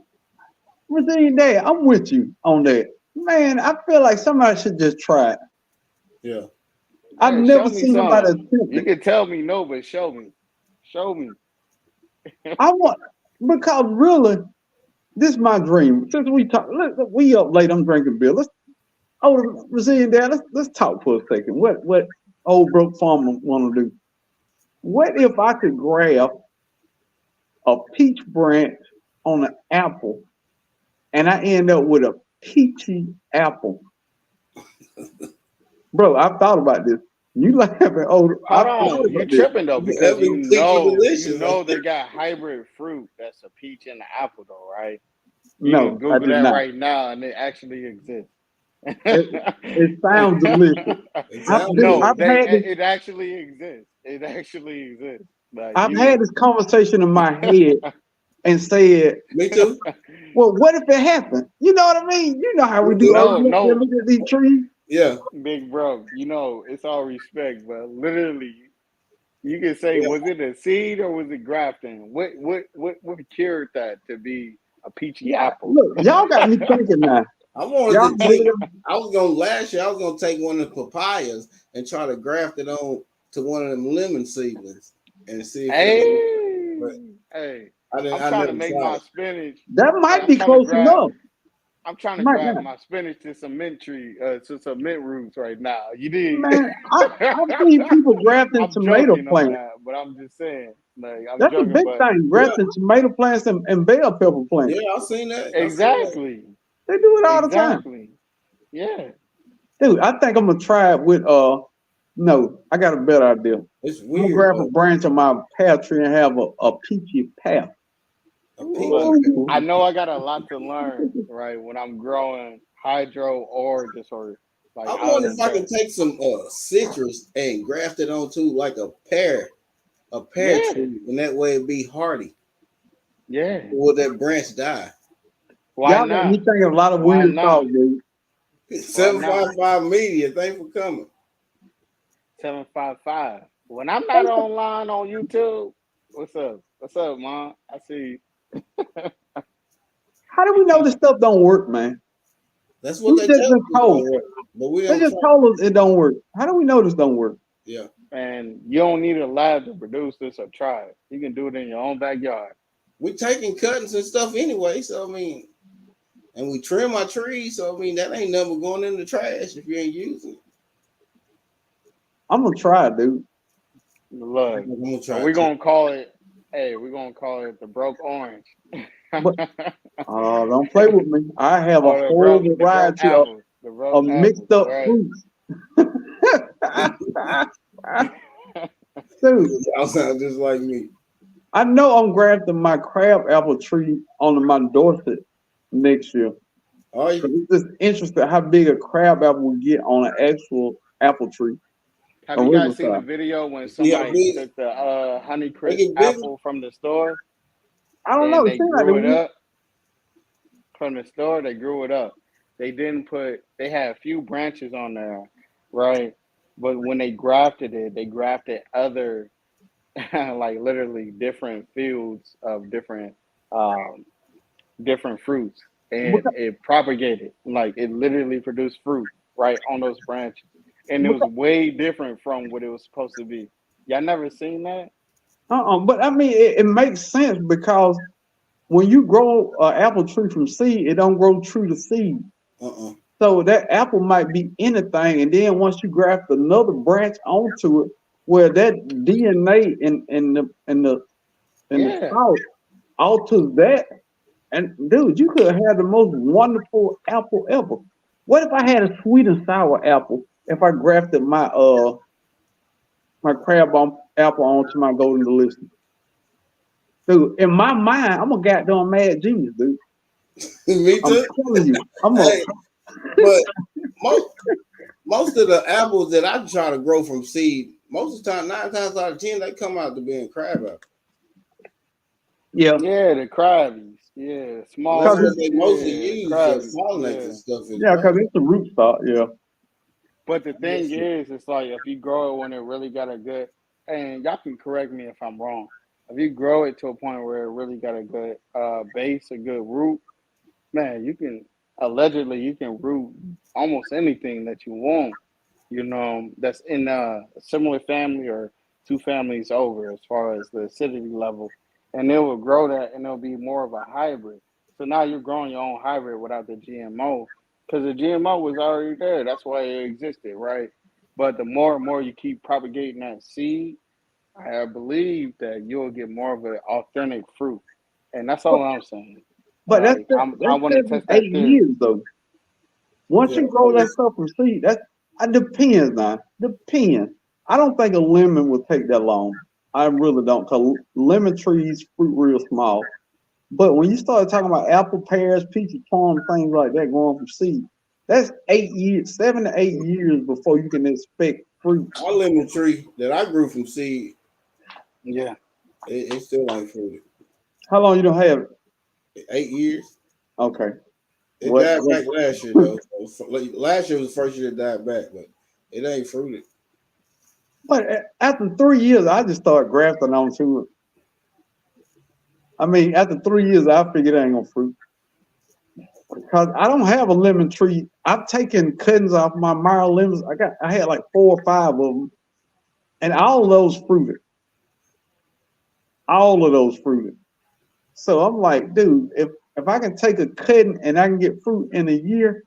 Within day, I'm with you on that. Man, I feel like somebody should just try it. Yeah. I've never seen nobody attempt it. You can tell me no, but show me. Show me. I want, because really, this is my dream. Since we up late, I'm drinking beer. Brazilian Dad, let's talk for a second. What old broke farmer want to do? What if I could grab a peach branch on an apple, and I end up with a peachy apple? Bro, I've thought about this. You laughing? Hold on, you tripping though, because you know they got hybrid fruit that's a peach and an apple though, right? You can Google that right now, and it actually exists. It sounds delicious. It I've, sounds dude, No, good. it actually exists. It actually exists. Like I've had this conversation in my head and said, Me too. well, what if it happened? You know what I mean? You know how we do. No, Look no, at these trees. Yeah. big bro. It's all respect, but literally, you can say, Yeah. was it a seed or was it grafting? What cured that to be a peachy apple? Look, y'all got me thinking now. I wanted Y'all to take. I was gonna last year. I was gonna take one of the papayas and try to graft it on to one of them lemon seedlings and see if it. But Hey, I didn't. I'm I trying to never make tried my it. spinach. That might I'm be trying to close enough. I'm trying to Might grab not. my spinach to some mint roots right now. You did. Man, I've seen people grafting I'm tomato joking on plants. that, but I'm just saying, like I'm That's a joking, big but thing, Yeah. grafting tomato plants and bell pepper plants. Yeah, I seen that. I seen that. exactly, They do it all the time. exactly, yeah. Dude, I think I'm gonna try it with no, I got a better idea. It's I'm gonna weird. grab a branch of my pear tree and have a peachy pear. Look, Ooh. I know I got a lot to learn, right? When I'm growing hydro or just or like I wonder olive if I can pear. take some citrus and graft it onto like a pear Yeah, tree, and that way it'd be hardy. yeah. Or will that branch die? Why Y'all got me not? thinking of a lot of Why weird not? thoughts, dude. Why not? 755 Media. Thanks for coming. 755. When I'm not online on YouTube, what's up? What's up, Mom? I see. How do we know this stuff don't work, man? That's We what they just tell been us. told. But we They don't just try. told us it don't work. How do we know this don't work? Yeah. And you don't need a lab to produce this or try it. You can do it in your own backyard. We taking cuttings and stuff anyway. So I mean, and we trim our trees. So I mean, that ain't never going in the trash if you ain't using it. I'm gonna try it, dude. Look, I'm gonna try. we're gonna call it. Hey, we're gonna call it the broke orange. But don't play with me. I have a Or whole the broke variety apples. The of broke mixed apples, up right? fruits. Dude, Y'all sound just like me. I know I'm grafting my crab apple tree onto my doorstep next year. Are you? It's just interesting how big a crab apple will get on an actual apple tree. Have you guys seen the Original video when See how somebody big took the they Honeycrisp get bigger? apple from the store I don't and know. It they seems like grew it up from the store? They grew it up. They didn't put. They had a few branches on there, right? But when they grafted it, they grafted other, like literally different fields of different fruits, and it propagated. Like it literally produced fruit right on those branches, and it was way different from what it was supposed to be. Y'all never seen that? But I mean, it makes sense because when you grow an apple tree from seed, it don't grow true to seed. So that apple might be anything, and then once you graft another branch onto it, where that DNA in the Yeah. sprout alters that, and dude, you could have the most wonderful apple ever. What if I had a sweet and sour apple if I grafted my my apple onto my golden delicious? Dude, in my mind, I'm a goddamn mad genius, dude. Me I'm too. telling you, But most of the apples that I try to grow from seed, most of the time, 9 times out of 10, they come out to being crab apples. Yeah. Yeah, the crabbies. Yeah, small. That's what they mostly Yeah, use crabbies. to pollinate Yeah. and stuff. Yeah, because it's a root stock. Yeah. But the thing is, it's like if you grow it when it really got a good, and y'all can correct me if I'm wrong. If you grow it to a point where it really got a good base, a good root, man, you can root almost anything that you want. You know, that's in a similar family or 2 families over as far as the acidity level, and it will grow that, and it'll be more of a hybrid. So now you're growing your own hybrid without the GMO, because the GMO was already there. That's why it existed, right? But the more and more you keep propagating that seed, I believe that you'll get more of an authentic fruit, and that's all I'm saying. But Like I want to 7, test 8 that theory. years though. Once you grow that stuff from seed, it depends now. Depends. I don't think a lemon will take that long. I really don't, because lemon trees fruit real small. But when you start talking about apple, pears, peaches, plums, things like that growing from seed, That's 8 years, 7 to 8 years before you can expect fruit. Our lemon tree that I grew from seed, Yeah. it still ain't fruited. How long you don't have it? 8 years. Okay. It What- died what- back last year though. Last year was the first year it died back, but it ain't fruited. But after 3 years, I just started grafting onto it. I mean, after 3 years, I figured it ain't gonna fruit. Because I don't have a lemon tree. I've taken cuttings off my Meyer lemons. I had like 4 or 5 of them, and all of those fruited. All of those fruited. So I'm like, dude, if I can take a cutting and I can get fruit in a year,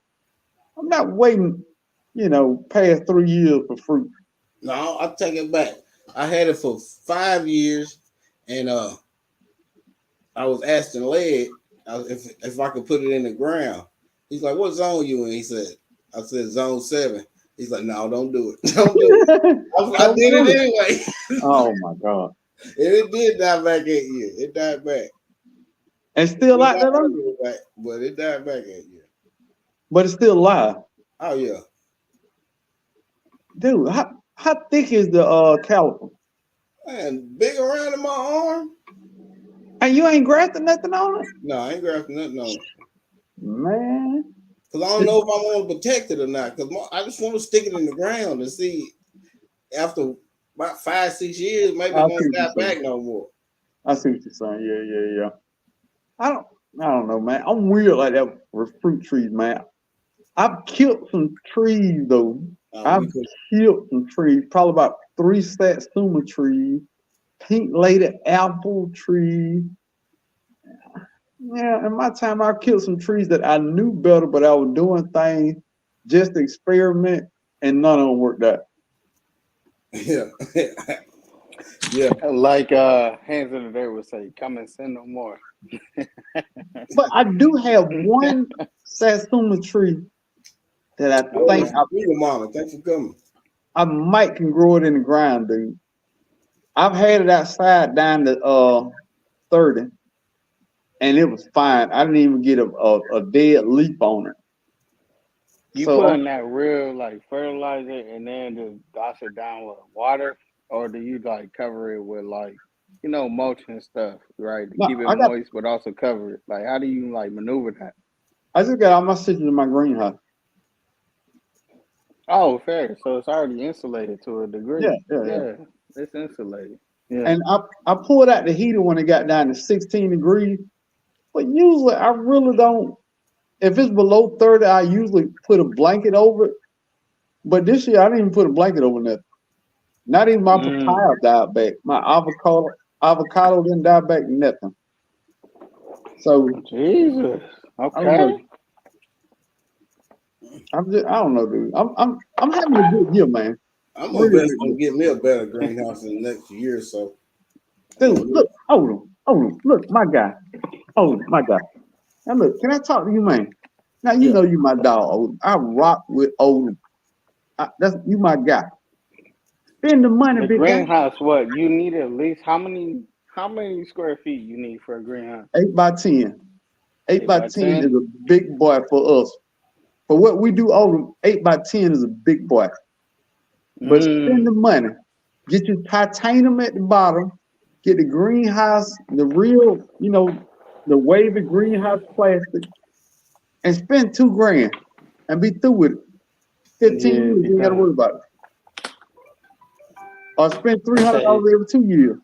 I'm not waiting, past 3 years for fruit. No, I'll take it back. I had it for 5 years, and I was asking Led if I could put it in the ground. He's like, "What zone you in?" I said zone 7. He's like, "No, don't do it. Don't do it." I did it anyway. Oh my God. And it did die back that year. It died back. And still out there, though? But it died back that year. But it's still alive. Oh yeah. Dude, how thick is the caliper? Man, big around in my arm. And you ain't grafting nothing on it? No, I ain't grafting nothing on it. Man. Because I don't know if I want to protect it or not. Because I just want to stick it in the ground and see after about 5-6 years, maybe it won't die back no more. I see what you're saying. Yeah. I don't know, man. I'm weird like that with fruit trees, man. I've killed some trees though. I've killed some trees, probably about 3 satsuma trees, pink lady apple tree. Yeah, in my time, I killed some trees that I knew better, but I was doing things just to experiment, and none of them worked out. Yeah. Yeah. Like Hands in the Day would say, "Come and sin no more." But I do have one satsuma tree that I think Mama, thanks for coming. I might can grow it in the ground, dude. I've had it outside down to 30, and it was fine. I didn't even get a dead leaf on it. You So, put in that real like fertilizer and then just douse it down with water, or do you like cover it with like mulch and stuff, right? To No, keep it I got- moist but also cover it. Like how do you like maneuver that? I just got all my citrus in my greenhouse. Oh, fair. So it's already insulated to a degree. Yeah. It's insulated. Yeah. And I pulled out the heater when it got down to 16 degrees. But usually I really don't. If it's below 30, I usually put a blanket over it. But this year I didn't even put a blanket over nothing. Not even my papaya died back. My avocado didn't die back, nothing. So Jesus. Okay. I don't know, dude. I'm having a good year, man. I'm gonna get me a better greenhouse in the next year or so. Dude, look, hold on. Look, my guy. Now look, can I talk to you, man? Now you know you my dog, Odom. I rock with Odom. That's you my guy. Spend the money, The big guy. greenhouse, what you need at least how many square feet you need for a greenhouse? 8 by 10. 8 by 10 10 is a big boy for us. For what we do, Odom, 8 by 10 is a big boy. But spend the money. Get your titanium at the bottom. Get the greenhouse, the real, the wavy greenhouse plastic, and spend $2,000 and be through with it. 15 years, you ain't got to worry about it. Or spend $300 every 2 years.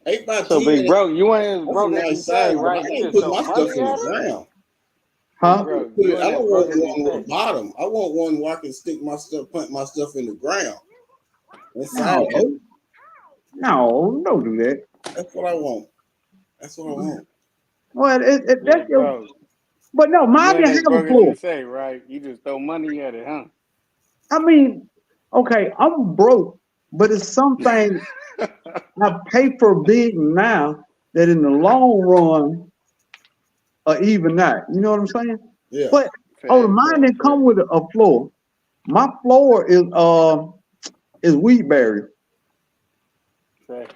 8 by 10. So big bro, you ain't broke That's a nice size, right? I can't put my stuff in the ground. Huh? I don't want one with the bottom. I want one where I can stick my stuff, plant my stuff in the ground. No, don't do that. That's what I want. Well, that's your. Bro, But no, mine didn't have a floor. Say, right? You just throw money at it, huh? I mean, okay, I'm broke, but it's something I pay for big now that in the long run are even out. You know what I'm saying? Yeah. But mine didn't come with a floor. My floor is wheat berry. Fair.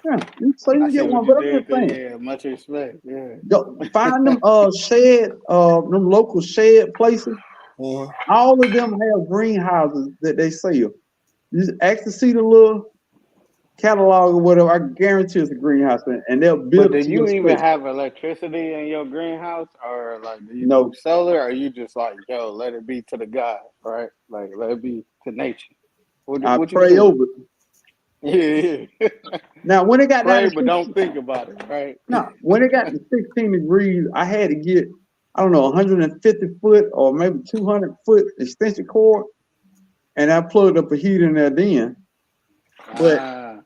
Yeah, so you can get one, but I'm just saying. Yeah, much respect. Yeah. Go find them them local shed places All of them have greenhouses that they sell. You just ask to see the little catalog or whatever. I guarantee it's a greenhouse, and they'll But build do it to you your even space. have electricity in your greenhouse, or like do you No, do solar, or are you just like, yo, let it be to the God, right? Like let it be to nature. I What you pray do? over it. Yeah. Now, when it got down Pray, to but don't 16, think about it, right? no, when it got to 16 degrees, I had to get, I don't know, 150 foot or maybe 200 foot extension cord, and I plugged up a heater in there then. But Ah,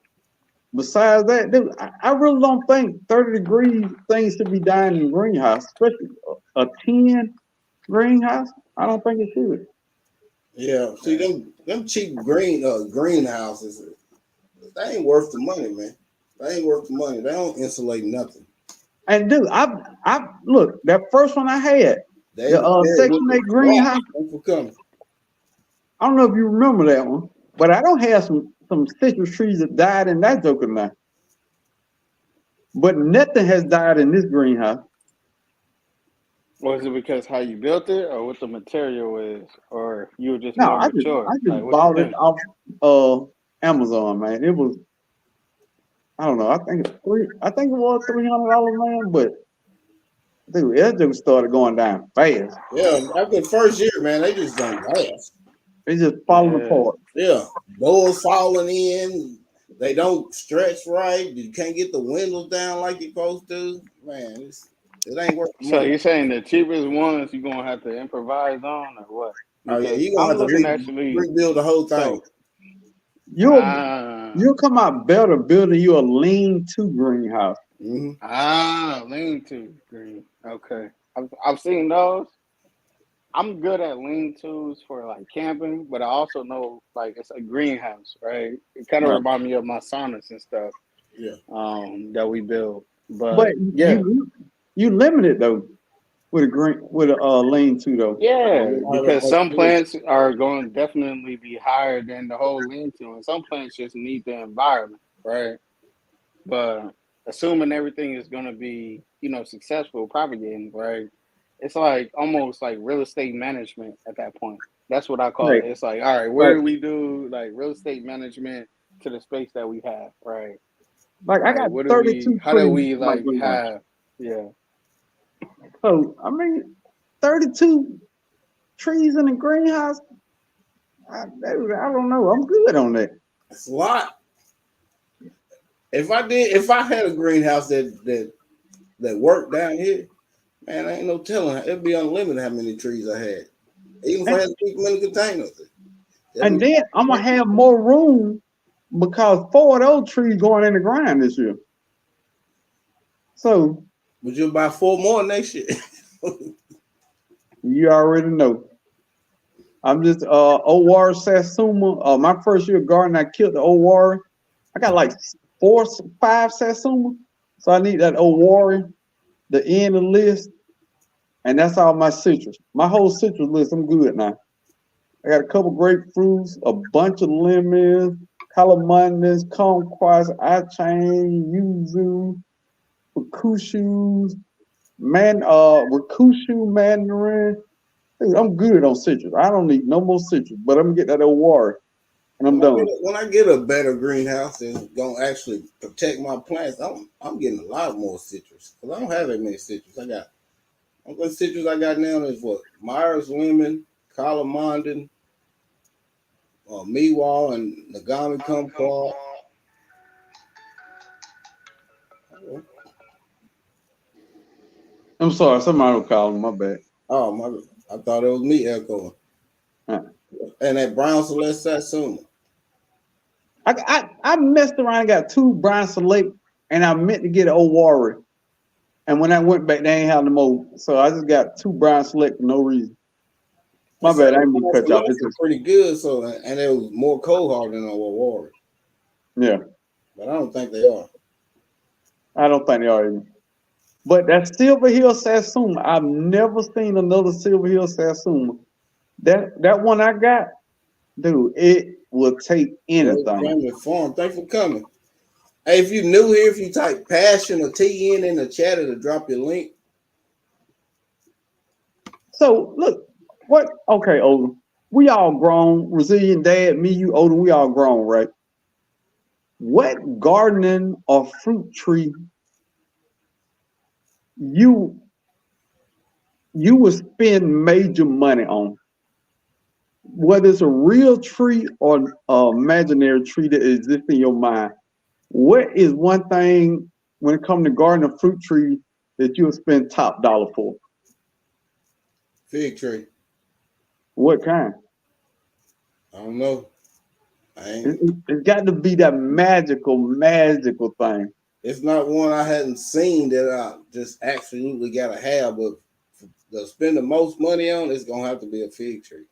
besides that, dude, I really don't think 30 degrees things should be dying in greenhouse, especially a 10 greenhouse. I don't think it should. Yeah, see them cheap greenhouses, they ain't worth the money, man. They ain't worth the money. They don't insulate nothing. And dude, I look, that first one I had, They the with Section 8 the greenhouse. Thanks for coming. I don't know if you remember that one, but I don't have some citrus trees that died in that joker now. But nothing has died in this greenhouse. was it because how you built it, or what the material is, or you were just No, more I mature? just Like, what you bought it think? off Amazon, man. It was, I don't know, I think it was $300, man, but dude, that just started going down fast. Yeah, after the first year, man, they just don't last. It's just falling Yeah. apart. Yeah, doors falling in. They don't stretch right. You can't get the windows down like you're supposed to. Man, it ain't worth the So money. you're saying the cheapest ones you're gonna have to improvise on, or what? Oh yeah, Because you're gonna I'm have to looking actually. rebuild the whole thing. So You'll come out better building you a lean-to greenhouse. lean to green. Okay, I've seen those. I'm good at lean tos for like camping, but I also know like it's a greenhouse, right? It kind of Right. reminds me of my saunas and stuff. Yeah. That we build. But But yeah, you limit it though with a lean-to though. yeah, because some Yeah. plants are going to definitely be higher than the whole lean to, and some plants just need the environment, right? But assuming everything is going to be, successful propagating, right? It's like almost like real estate management at that point. That's what I call Right. it. It's like, all right, where Right. do we do like real estate management to the space that we have, right? Like I Like, got what do 32 we, how do trees we in my like greenhouse. have, yeah. So I mean, 32 trees in a greenhouse. I don't know. I'm good on that. It's a lot. If I had a greenhouse that worked down here, man, I ain't no telling. It'd be unlimited how many trees I had. Even if I had to keep them in the containers. And then I'm gonna have more room because 4 of those trees going in the ground this year. So But you'll buy 4 more next year. you already know. I'm just Owar Satsuma. My first year garden, I killed the Owar. I got like 4, 5 Satsuma. So I need that Owari, the end of the list. And that's all my citrus. My whole citrus list, I'm good now. I got a couple grapefruits, a bunch of lemons, calamandas, kumquats, achane, yuzu, rakushu, rakushu, mandarin. Dude, I'm good on citrus. I don't need no more citrus, but I'm gonna get that old water, and I'm done. When I get a better greenhouse that's gonna actually protect my plants, I'm getting a lot more citrus because I don't have that many citrus. What citrus I got now is what Myers lemon, calamandan, Miwa, and Nagami kumquat. I'm sorry, somebody will call him. My bad. Oh my! I thought it was me echoing. And that brown Celeste Satsuma. I messed around and got 2 brown select, and I meant to get an old warrior. And when I went back, they ain't have no more. So I just got 2 brown select for no reason. My bad, I didn't mean to cut you off. It's just pretty good. So and it was more cold hard than a warrior. Yeah. But I don't think they are. I don't think they are either. But that Silver Hill Satsuma, I've never seen another Silver Hill Satsuma. That one I got, dude, it will take anything. Farm. Thanks for coming. Hey, if you're new here, if you type passion or TN in the chat, it'll drop your link. So look, What? Okay, Odin. We all grown. Resilient dad, me, you, Odin. We all grown, right? What gardening or fruit tree you would spend major money on? Whether it's a real tree or an imaginary tree that exists in your mind, what is one thing when it comes to gardening a fruit tree that you would spend top dollar for? Fig tree. What kind? I don't know. It's got to be that magical thing. It's not one I hadn't seen that I just absolutely gotta have, but to spend the most money on, it's gonna have to be a fig tree.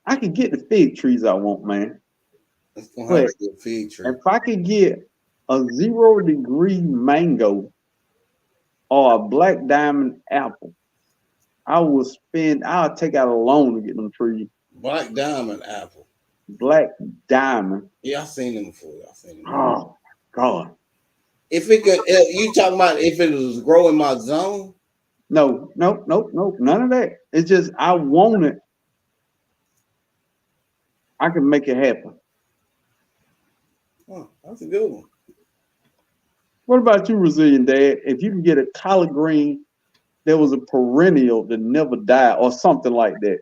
I could get the fig trees I want, man. It's gonna have to be a fig tree. If I could get a 0-degree mango or a black diamond apple, I'll take out a loan to get them trees. Black diamond apple. Black diamond. Yeah, I've seen them before. Oh God. If it could, you talking about if it was growing my zone? No, none of that. It's just I want it. I can make it happen. Oh, that's a good one. What about you, Resilient Dad? If you can get a collard green that was a perennial that never died or something like that.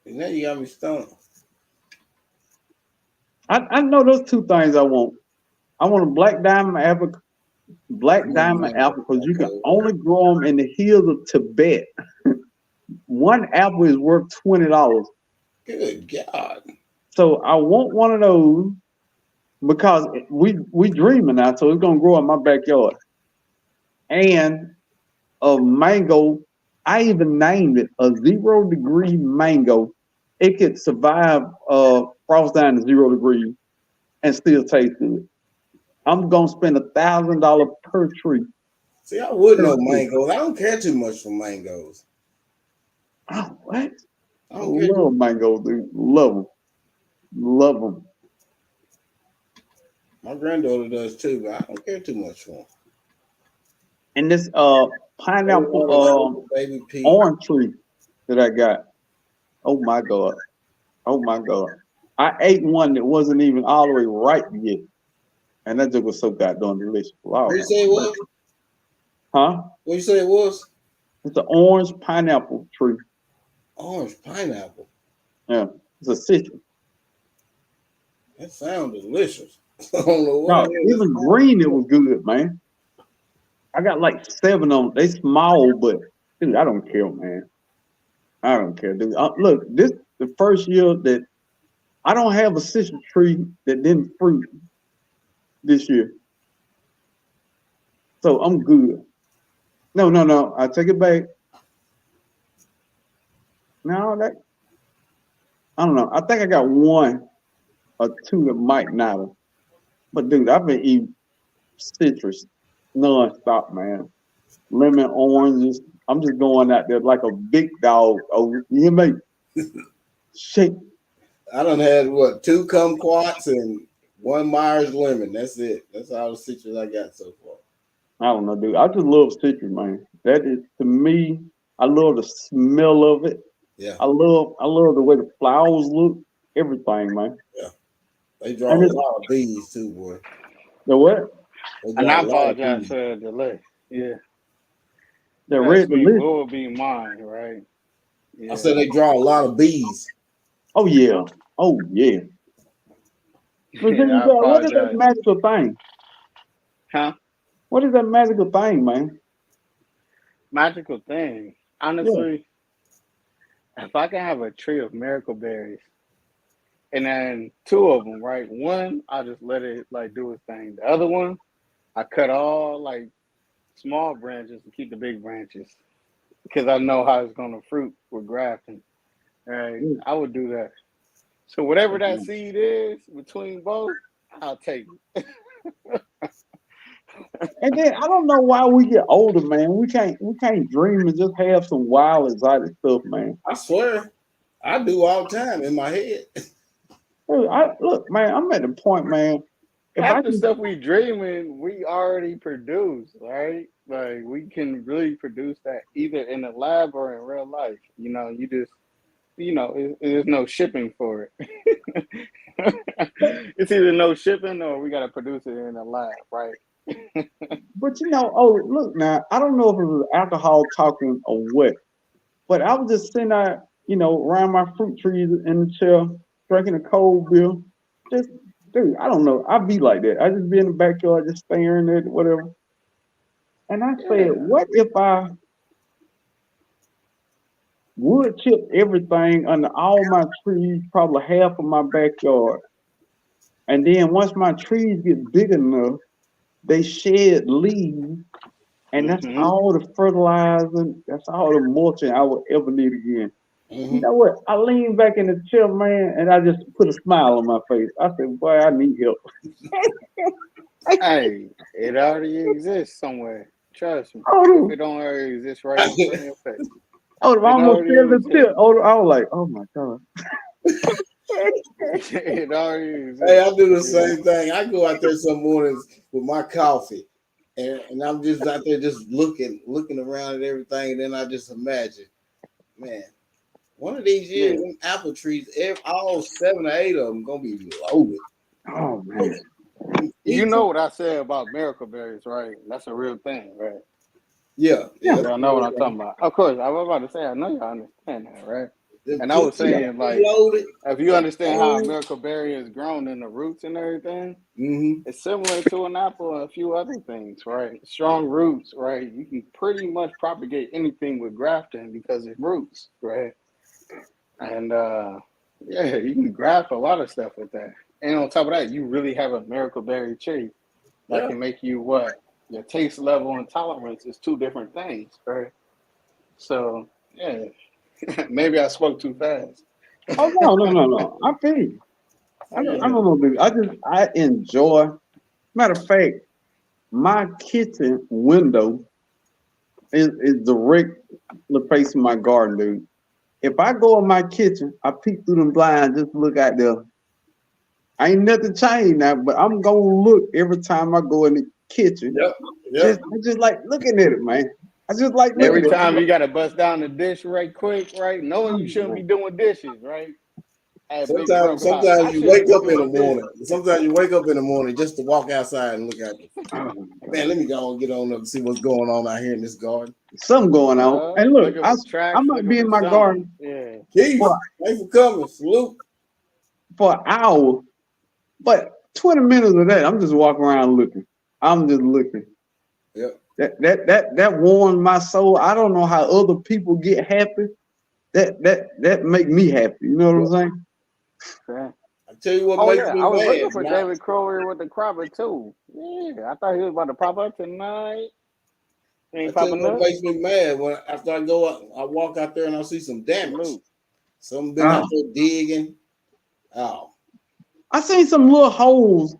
And now you got me stumped. I know those two things I want. I want a black diamond apple because you can only grow them in the hills of Tibet. One apple is worth $20. Good God. So I want one of those because we dreaming now, so it's gonna grow in my backyard. And a mango, I even named it a 0-degree mango. It could survive frost down to 0 degrees and still taste good. I'm gonna spend $1,000 per tree. See, I would know mangoes. I don't care too much for mangoes. Oh, what? I love mangoes, dude. Love them. My granddaughter does too, but I don't care too much for them. And this pineapple baby pea. orange tree that I got. Oh my God. I ate one that wasn't even all the way ripe yet. And that just was so goddamn delicious. Wow. What you say it was? Huh? What you say it was? It's an orange pineapple tree. Orange pineapple. Yeah. It's a citrus. That sounds delicious. I don't know what even green, it was good, man. I got like 7 of them. They small, but dude, I don't care, man. I don't care, dude. Look, this the first year that I don't have a citrus tree that didn't fruit this year. So I'm good. No. I take it back. No, I don't know. I think I got 1 or 2 that might not have. But dude, I've been eating citrus non-stop, man. Lemon, oranges. I'm just going out there like a big dog. Oh, you hear me? Shake. I done had 2 kumquats and 1 Myers lemon. That's it. That's all the citrus I got so far. I don't know, dude. I just love citrus, man. That is, to me, I love the smell of it. Yeah. I love the way the flowers look. Everything, man. Yeah. They draw a lot of bees too, boy. The what? And I apologize for the delay. Yeah. The red delicious. What would be mine, right? Yeah. I said they draw a lot of bees. Oh yeah. What is that magical thing? Huh? What is that magical thing, man? Magical thing. Honestly, if I can have a tree of miracle berries, and then 2 of them, right? One, I just let it like do its thing. The other one, I cut all like small branches to keep the big branches because I know how it's gonna fruit with grafting. Right? I would do that. So whatever that seed is between both, I'll take it. And then I don't know why we get older, man. We can't dream and just have some wild exotic stuff, man. I swear, I do all the time in my head. Look, man, I'm at the point, man. Half the stuff we dreaming, we already produce, right? Like we can really produce that either in the lab or in real life. You know, you just there's no shipping for it. It's either no shipping or we gotta produce it in the lab, right? But oh look now, I don't know if it was alcohol talking or what, but I was just sitting out, around my fruit trees in the chair, drinking a cold beer. Just dude, I don't know. I be like that. I just be in the backyard just staring at it, whatever. And I said, Yeah. what if I wood chip everything under all my trees, probably half of my backyard. And then once my trees get big enough, they shed leaves, and that's Mm-hmm. all the fertilizer, that's all the mulching I would ever need again. You Mhm. know what? I leaned back in the chair, man, and I just put a smile on my face. I said, boy, I need help. Hey, it already exists somewhere. Trust me. Oh, If it don't already exist right in front of your face. I It almost already fell the exists. tip. Oh, I was like, oh my God. It already exists. Hey, I do the same thing. I go out there some mornings with my coffee, and I'm just out there just looking around at everything, and then I just imagine, man, one of these years, them apple trees, all 7 or 8 of them gonna be loaded. Oh man. You know what I said about miracle berries, right? That's a real thing, right? Yeah. Y'all know what I'm talking about. Of course, I was about to say, I know y'all understand that, right? Them And I was cookies saying, like, loaded. if you understand how a miracle berry is grown in the roots and everything, Mm-hmm. it's similar to an apple and a few other things, right? Strong roots, right? You can pretty much propagate anything with grafting because it roots, right? And yeah, you can graft a lot of stuff with that. And on top of that, you really have a miracle berry tree that can make you what? Your taste level and tolerance is 2 different things, right? So yeah, maybe I spoke too fast. Oh no. I feel you. I don't know, dude. I enjoy. Matter of fact, my kitchen window is directly facing my garden, dude. If I go in my kitchen, I peek through them blinds, just look out there. Ain't nothing changed now, but I'm gonna look every time I go in the kitchen. Yep. I just like looking at it, man. I just like looking Every at it. time you gotta bust down the dish right quick, right? Knowing you shouldn't be doing dishes, right? Sometimes you wake up in the morning. Sometimes you wake up in the morning just to walk outside and look at it. Man, let me go and get on up and see what's going on out here in this garden. Something going on. And look, I might be in my garden. Yeah. Keith, thanks for coming. Salute. For an hour, but 20 minutes of that, I'm just walking around looking. I'm just looking. Yep. That warms my soul. I don't know how other people get happy. That make me happy. You know what I'm saying? Yeah. I tell you what makes me I was mad. looking for David Crowley with the cropper too. Yeah, I thought he was about to pop up tonight. I tell you what makes me mad when after I go out, I walk out there and I see some damage. Some been out there digging. Oh. I seen some little holes,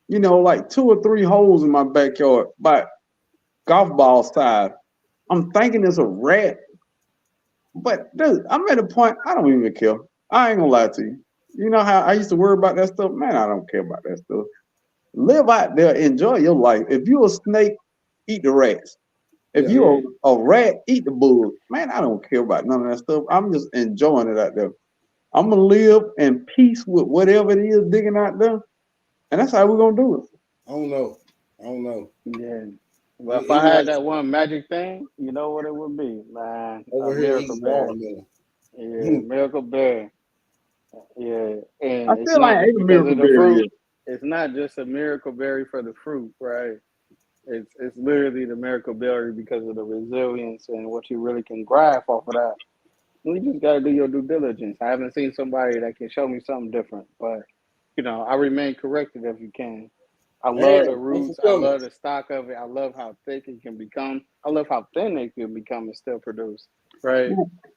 like 2 or 3 holes in my backyard, by golf ball size. I'm thinking it's a rat. But dude, I'm at a point I don't even care. I ain't gonna lie to you. You know how I used to worry about that stuff? Man, I don't care about that stuff. Live out there, enjoy your life. If you're a snake, eat the rats. If you're a rat, eat the bull. Man, I don't care about none of that stuff. I'm just enjoying it out there. I'm gonna live in peace with whatever it is digging out there, and that's how we're gonna do it. I don't know. Yeah. Well, if I had that one magic thing, you know what it would be, man. Over here, he's watermelon. Yeah, miracle berry. Yeah, and I feel like I ate a miracle berry. It's not just a miracle berry for the fruit, right? It's literally the miracle berry because of the resilience and what you really can grab off of that. You just got to do your due diligence. I haven't seen somebody that can show me something different, but I remain corrected if you can. I love the roots. I love the stock of it. I love how thick it can become. I love how thin it can become and still produce. Right?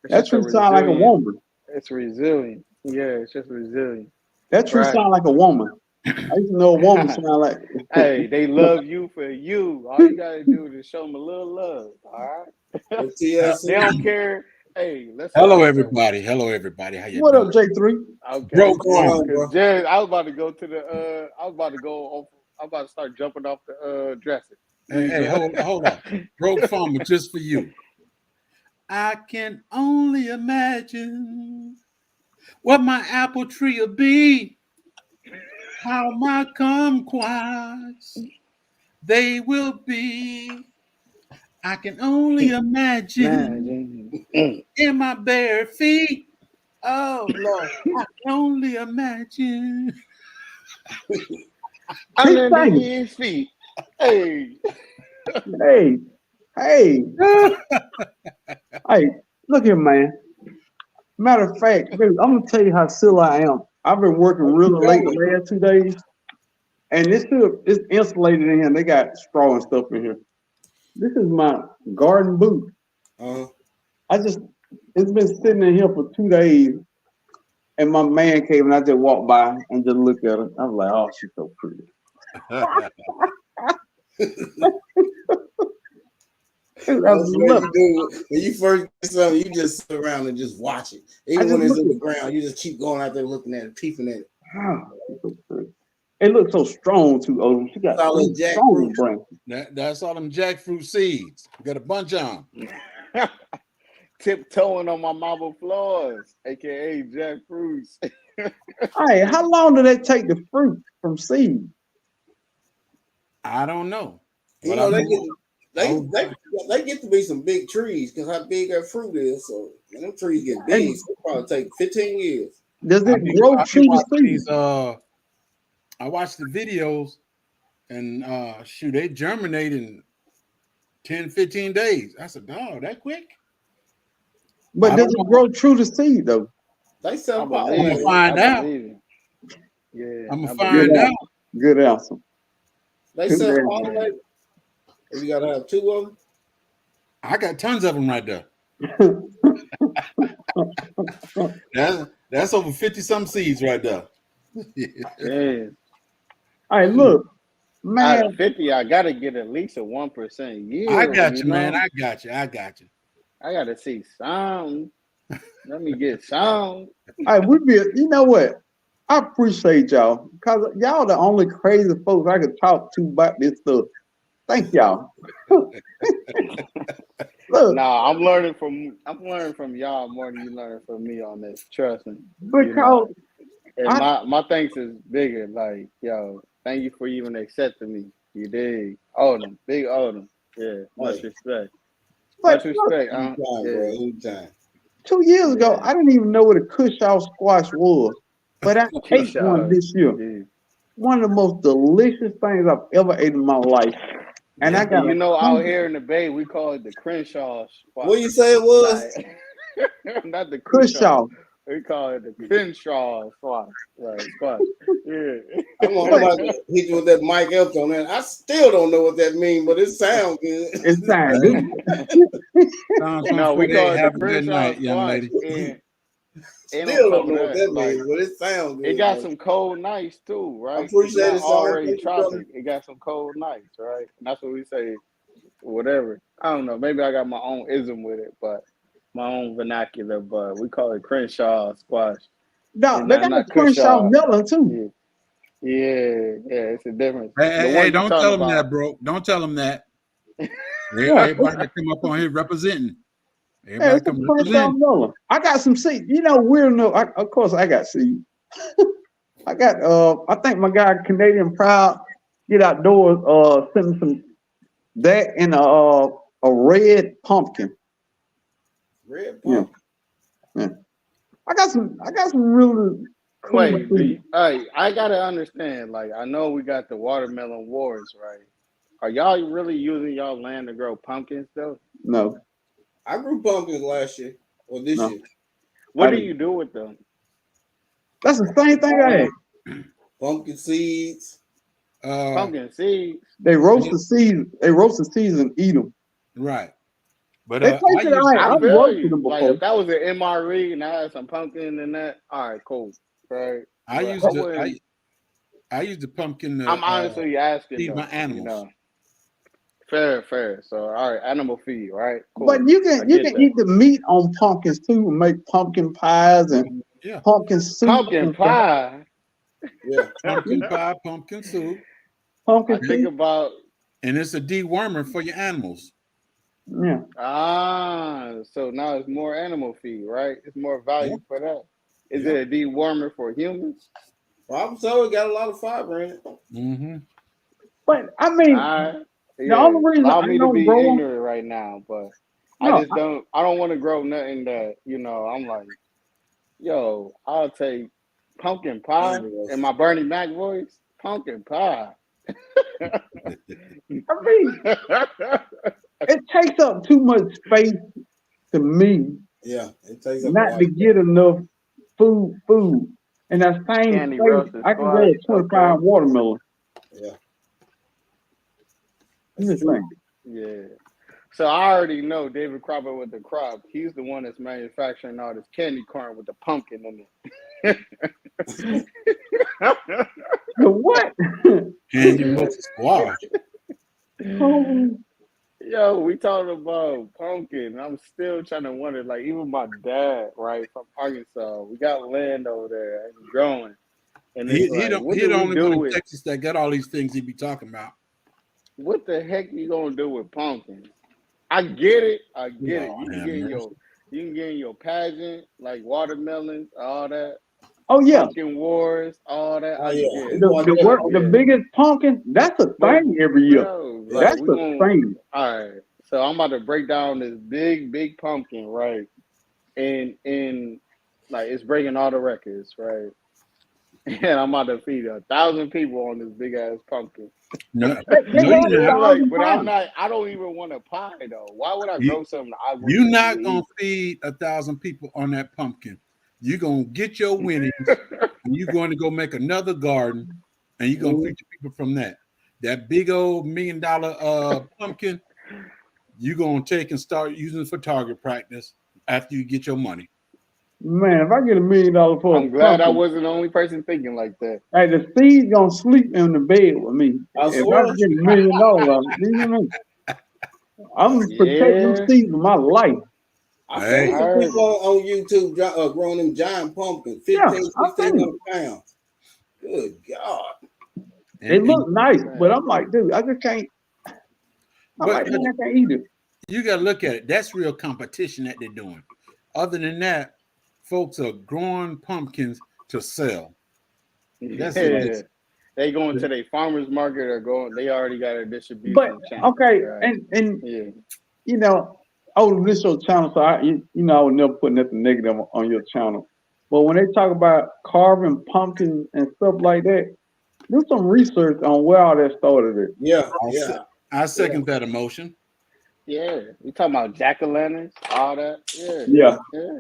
That tree sound like a woman. It's resilient. Yeah, it's just resilient. That tree sound like a woman. I used to know a woman sound like. Hey, they love you for you. All you gotta do is show them a little love. All right. They don't care. Hey, Hello, everybody. Hello, everybody. How you doing? What up, J3? Okay. Bro, going on, bro. Jay, I was about to go to the. I was about to start jumping off the dresser. Hey, hold on. Broke Farmer just for you. I can only imagine what my apple tree will be, how my kumquats they will be. I can only imagine in my bare feet. Oh Lord, I can only imagine. Underneath his feet. Hey. Hey, hey, hey, look here, man. Matter of fact, baby, I'm gonna tell you how silly I am. I've been working really late the last 2 days, and it's insulated in here. And they got straw and stuff in here. This is my garden boot. It's been sitting in here for 2 days, and my man came and I just walked by and just looked at her. I was like, oh, she's so pretty. That's what you do. When you first get something, you just sit around and just watch it. Even when it's in the ground, you just keep going out there looking at it, peeping at it. It looks so strong too, Odom. She got solid jackfruit. That's all them jackfruit seeds. Got a bunch on. Tiptoeing on my marble floors, aka jackfruits. Hey, how long did it take the fruit from seed? I don't know. You know, they get to be some big trees because how big that fruit is. So when them trees get big, so it'll probably take 15 years. Does it grow true to seed? I watched the videos and shoot, they germinate in 10, 15 days. I said, dog, that quick? But does it grow true to seed though? They sell. I'm gonna find out. Yeah, I'm gonna find out. Good answer. They sell pollinated. You gotta have 2 of them. I got tons of them right there. That's over 50-some seeds right there. Yeah. All right, look, man. Out of 50, I gotta get at least a 1% yield. I got you, know? man. I got you. I gotta see some. Let me get some. All right, you know what? I appreciate y'all because y'all the only crazy folks I could talk to about this stuff. Thank y'all. Look, Nah, I'm learning from y'all more than you learning from me on this. Trust me. Because and my thanks is bigger. Like, yo, thank you for even accepting me. You dig? Odom, big Odom. Yeah, much respect. Much respect. Anytime. 2 years ago, I didn't even know what a Cushaw squash was, but I ate one this year. Yeah. One of the most delicious things I've ever ate in my life. And I got out here in the Bay, we call it the Crenshaw squash. What you say it was? Not the Cushaw. We call it the Crenshaw squash. Right, squash. Yeah. I'm gonna hit you with that Mike Epps on that. I still don't know what that means, but it sounds good. It sounds good. No, we call it have the a good night, young lady. Still don't know what that means, but it sounds good. It got some cold nights too, right? I appreciate it. Already tropic. It got some cold nights, right? And that's what we say. Whatever. I don't know. Maybe I got my own ism with it, but my own vernacular. But we call it Crenshaw squash. No, they got a Crenshaw melon too. Yeah, it's a difference. Hey, don't tell him that, bro. Don't tell him that. Everybody that come up on here representing. I got some seeds. You know, of course I got seeds. I got I think my guy Canadian Proud Get Outdoors sent me some that and a red pumpkin. Red pumpkin. Yeah. I got some really cool. Wait, I gotta understand. Like, I know we got the watermelon wars, right? Are y'all really using y'all land to grow pumpkins though? No. I grew pumpkins last year or this year. What do you do with them? That's the same thing I had. Pumpkin seeds. Pumpkin seeds. They roast the seeds. They roast the seeds and eat them. Right. But I've roasted them before. Like, if that was an MRE and I had some pumpkin in that, all right, cool. Right. I used the pumpkin. I'm honestly asking. Feed my animals. You know. Fair. So, all right, animal feed, right? Cool. But you can eat the meat on pumpkins too, and make pumpkin pies and pumpkin soup. Pumpkin pie. Yeah, pumpkin pie, pumpkin soup. Pumpkin. Think about and it's a dewormer for your animals. Yeah. So now it's more animal feed, right? It's more value for that. Is Yeah. it a dewormer for humans? Probably so. It got a lot of fiber in it. Mm-hmm. But I mean, the only reason Allow I me to don't be grow 'em- ignorant right now, but no, I don't want to grow nothing that, I'm like, yo, I'll take pumpkin pie in my Bernie Mac voice. Pumpkin pie. I mean, it takes up too much space to me Yeah, it takes up a not lot to of get enough food. And that same Candy space, roasted I can grow a squash. 25 watermelon. Yeah. I'm That's just saying. Yeah. So I already know David Cropper with the crop. He's the one that's manufacturing all this candy corn with the pumpkin in it. The what? Candy roasted squash. Oh, Yo, we talking about pumpkin. I'm still trying to wonder, like, even my dad, right, from Arkansas, we got land over there and growing. And He it's like, don't. what He do the we only do one in with Texas that got all these things he be talking about. what the heck you gonna do with pumpkins? I get it. You Lord can have get in mercy. your pageant, like watermelons, all that. oh yeah. Pumpkin wars, all that. Oh, I yeah. get it. The biggest pumpkin, that's a But, thing every year. bro, Yeah. That's we a gonna thing. all right. So I'm about to break down this big pumpkin, right? And like it's breaking all the records, right? And I'm about to feed 1,000 people on this big ass pumpkin. No, They no, weigh you're not. 1,000 But I'm pounds. not. I don't even want a pie though. Why would I You- grow something I wouldn't You're not even gonna eat? feed 1,000 people on that pumpkin. You're gonna get your winnings, and you're going to go make another garden, and you're gonna feed the people from that. That big old $1 million pumpkin, you're gonna take and start using it for target practice after you get your money. Man, if I get $1 million for I'm a glad I pumpkin, wasn't the only person thinking like that. hey, the seed gonna sleep in the bed with me. I If swear. I get $1 million, you know, I'm gonna protect them Yeah, seeds of my life. I Hey. seen some people on YouTube growing them giant pumpkins, 15, Yeah, I've seen 1,600 pounds. Good God. They And look nice, but I'm like, dude, I just can't. I'm But- like, man, I can't eat it. you got to look at it. That's real competition that they're doing. Other than that, folks are growing pumpkins to sell. That's what it yeah. is. They going to their farmers market or going. They already got a distribution But channel. okay, right? and Yeah. you know, this your channel, so I would never put nothing negative on your channel. But when they talk about carving pumpkins and stuff like that, do some research on where all that started at. Yeah, yeah. I second that emotion. Yeah, we talking about jack-o'-lanterns, all that. Yeah, Yeah, yeah.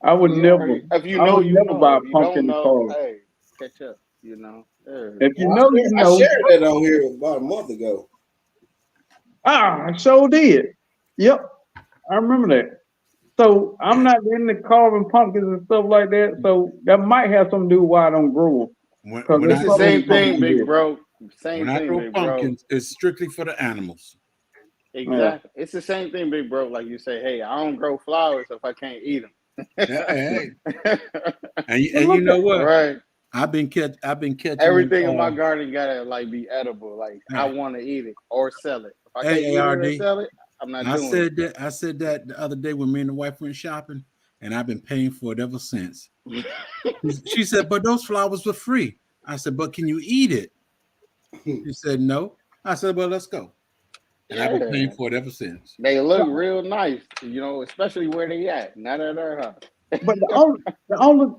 I would never. If you I know, would you never know. buy a If you pumpkin don't to know, carve. hey, catch up. You know. Yeah. If you I know, you shared- know. I shared that on here about a month ago. I sure did. Yep, I remember that. So I'm not into carving pumpkins and stuff like that. So that might have something to do with why I don't grow them. When, 'Cause when it's I It's the grow same thing, pumpkin big here. bro. when Same I thing, grow big bro. pumpkins, it's strictly for the animals. Exactly. It's the same thing, big bro. Like you say, hey, I don't grow flowers if I can't eat them. Hey, and you know what? Right. I've been catching. Everything in my garden gotta like be edible. Like I Hey. want to eat it or sell it. If I Hey, can't eat it ARD. or sell it, I'm not I doing said that. I said that the other day when me and the wife went shopping, and I've been paying for it ever since. She said, "But those flowers were free." I said, "But can you eat it?" She said, "No." I said, "Well, let's go." And I've been paying for it ever since. They look real nice, especially where they at, not at our house. But the only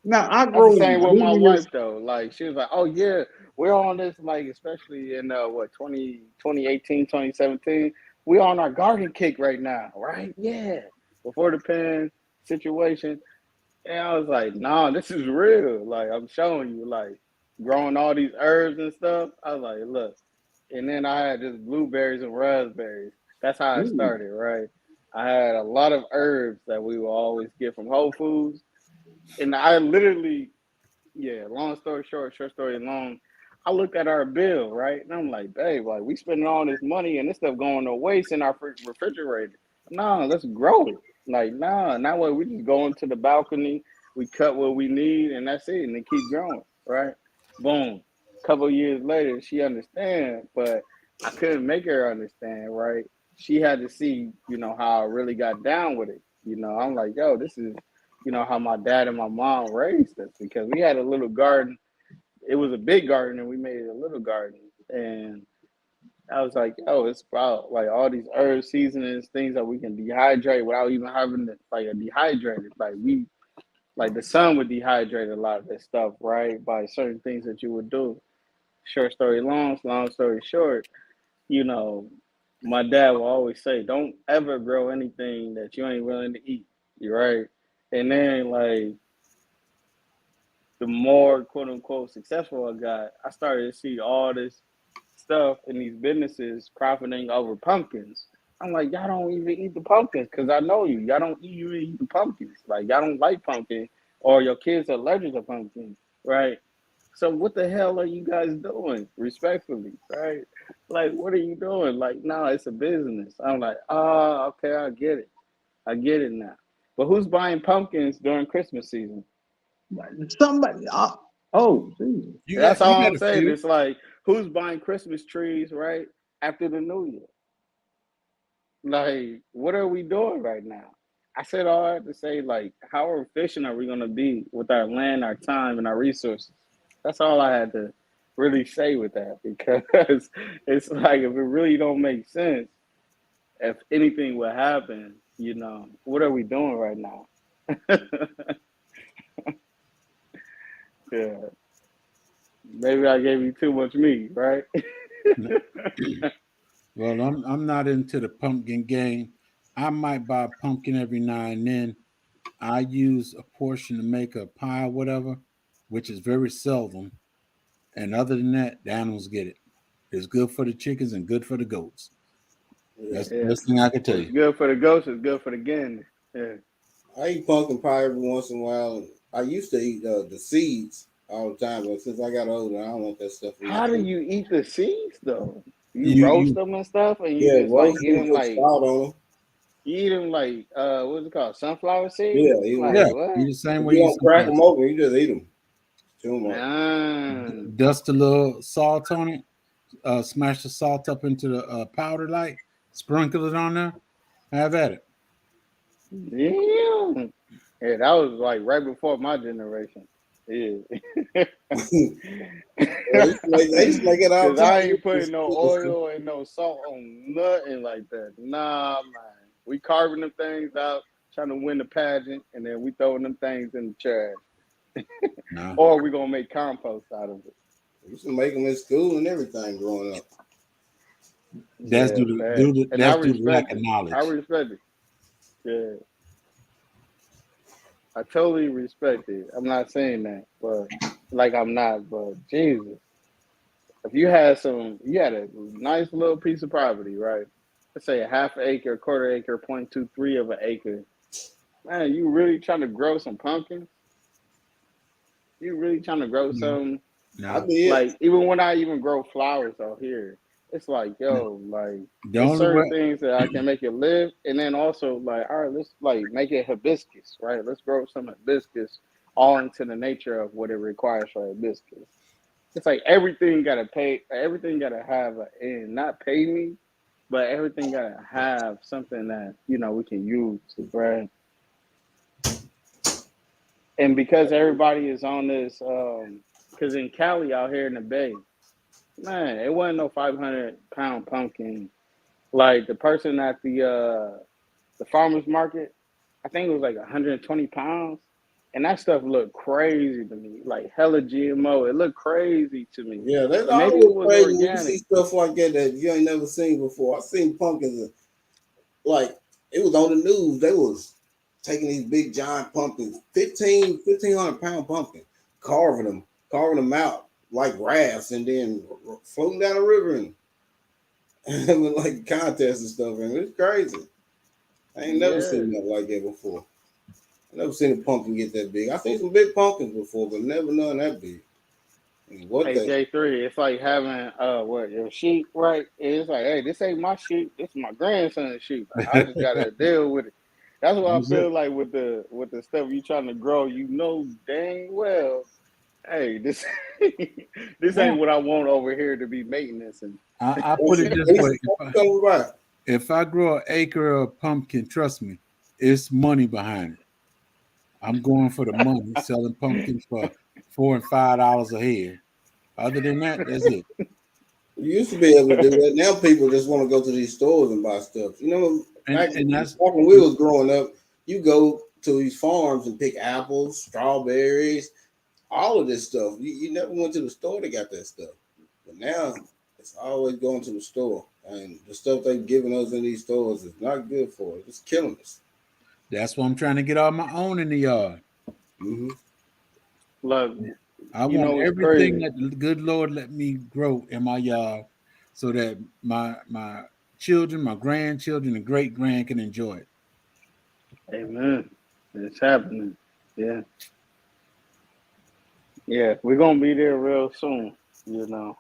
now I That's grow the same with my leaves. wife though. Like she was like, "Oh yeah, we're on this." Like especially in 2018, 2017, we on our garden kick right now, right? Yeah, before the pen situation, and I was like, "Nah, this is real." Like I'm showing you, like growing all these herbs and stuff. I was like, "Look," and then I had just blueberries and raspberries. That's how it started, right? I had a lot of herbs that we will always get from Whole Foods. And I literally, long story short story long, I looked at our bill, right? And I'm like, babe, like we spending all this money and this stuff going to waste in our refrigerator. Nah, let's grow it. Like, nah, not what we just go into the balcony, we cut what we need and that's it. And then keep growing, right? Boom. Couple years later, she understands, but I couldn't make her understand, right? She had to see, how I really got down with it. I'm like, yo, this is, how my dad and my mom raised us because we had a little garden. It was a big garden and we made it a little garden. And I was like, yo, it's about like all these herb seasonings, things that we can dehydrate without even having like a dehydrator. Like the sun would dehydrate a lot of this stuff, right? By certain things that you would do. Short story long, long story short, you know, my dad will always say, don't ever grow anything that you ain't willing to eat. You're right. And then like the more quote unquote successful I got, I started to see all this stuff in these businesses profiting over pumpkins. I'm like, y'all don't even eat the pumpkins because I know you. Y'all don't even eat the pumpkins. Like y'all don't like pumpkin or your kids are allergic to pumpkin, right? So what the hell are you guys doing? Respectfully, right? Like, what are you doing? Like, no, it's a business. I'm like, oh, okay, I get it. I get it now. But who's buying pumpkins during Christmas season? Somebody. Oh, Jesus. That's all you I'm got a saying. few. It's like, who's buying Christmas trees, right? After the new year. Like, what are we doing right now? I said all I had to say, like, how efficient are we going to be with our land, our time, and our resources? That's all I had to really say with that because it's like, if it really don't make sense, if anything would happen, what are we doing right now? Yeah. Maybe I gave you too much meat, right? Well, I'm not into the pumpkin game. I might buy a pumpkin every now and then. I use a portion to make a pie or whatever, which is very seldom. And other than that, the animals get it. It's good for the chickens and good for the goats. Yeah. That's the Yeah. best thing I can tell What's you. good for the ghost is good for the gander. Yeah. I eat pumpkin pie every once in a while. I used to eat the seeds all the time, but since I got older, I don't want that stuff in my How do food. you eat the seeds though? You roast You them and stuff, and you Yeah, just like roast eat them, them put like salt on them. you eat them like what's it called, sunflower seeds? Yeah, eat them Like yeah, like you what? the same if way you you don't crack sometimes them open, you just eat them. Chew them up. Man, dust a little salt on it, smash the salt up into the powder light, sprinkle it on there, have at it. damn. Yeah, that was like right before my generation. Yeah. They used to make it all Cause the time. I ain't putting no oil and no salt on nothing like that. Nah, man. We carving them things out, trying to win the pageant, and then we throwing them things in the trash. No, Or we gonna make compost out of it. We used to make them in school and everything growing up. that's Yeah, fact. And I that's due to lack respect of it. I knowledge. respect it. Yeah. I totally respect it. I'm not saying that, but like I'm not, but Jesus. If you had a nice little piece of property, right? Let's say a half acre, quarter acre, 0.23 of an acre. Man, you really trying to grow some pumpkins? You really trying to grow No, some? I no. did. Like, even when I even grow flowers out here, it's like, yo, like, The it's only certain way, things that I can make it live. And then also, like, all right, let's, like, make it hibiscus, right? Let's grow some hibiscus all into the nature of what it requires for hibiscus. It's like everything gotta have an end. Not pay me, but everything gotta have something that, we can use, right? And because everybody is on this, because in Cali out here in the Bay, man, it wasn't no 500-pound pumpkin. Like the person at the farmers market, I think it was like 120 pounds. And that stuff looked crazy to me, like hella GMO. It looked crazy to me. Yeah, that's And maybe it always was crazy when you see organic. stuff like that you ain't never seen before. I seen pumpkins like it was on the news. They was taking these big giant pumpkins, 1,500 pound pumpkin, carving them out like rafts, and then floating down the river and having like contests and stuff. And it's crazy. I ain't never Yeah. seen nothing like that before. I never seen a pumpkin get that big. I seen some big pumpkins before, but never none that big. And what Hey, the J3, it's like having your sheep, right? It's like, hey, this ain't my sheep, this is my grandson's sheep. I just gotta deal with it. That's what I that's it. feel like with the stuff you trying to grow. You know dang well Hey, this this ain't what I want over here to be maintenance and I put it this way: Talking about. if I grow an acre of pumpkin, trust me, it's money behind it. I'm going for the money, selling pumpkins for $4 and $5 a head. Other than that, that's it. You used to be able to do that. Now people just want to go to these stores and buy stuff. You know, back And that's when we was growing up, you go to these farms and pick apples, strawberries, all of this stuff. You never went to the store to get that stuff. But now it's always going to the store. And the stuff they've given us in these stores is not good for us. It's killing us. why I'm trying to get all my own in the yard. Mm-hmm. look, I you know want it's everything crazy. that the good Lord let me grow in my yard, so that my children, my grandchildren, and great grand can enjoy it. Amen. It's happening. Yeah. Yeah. We're gonna be there real soon, you know.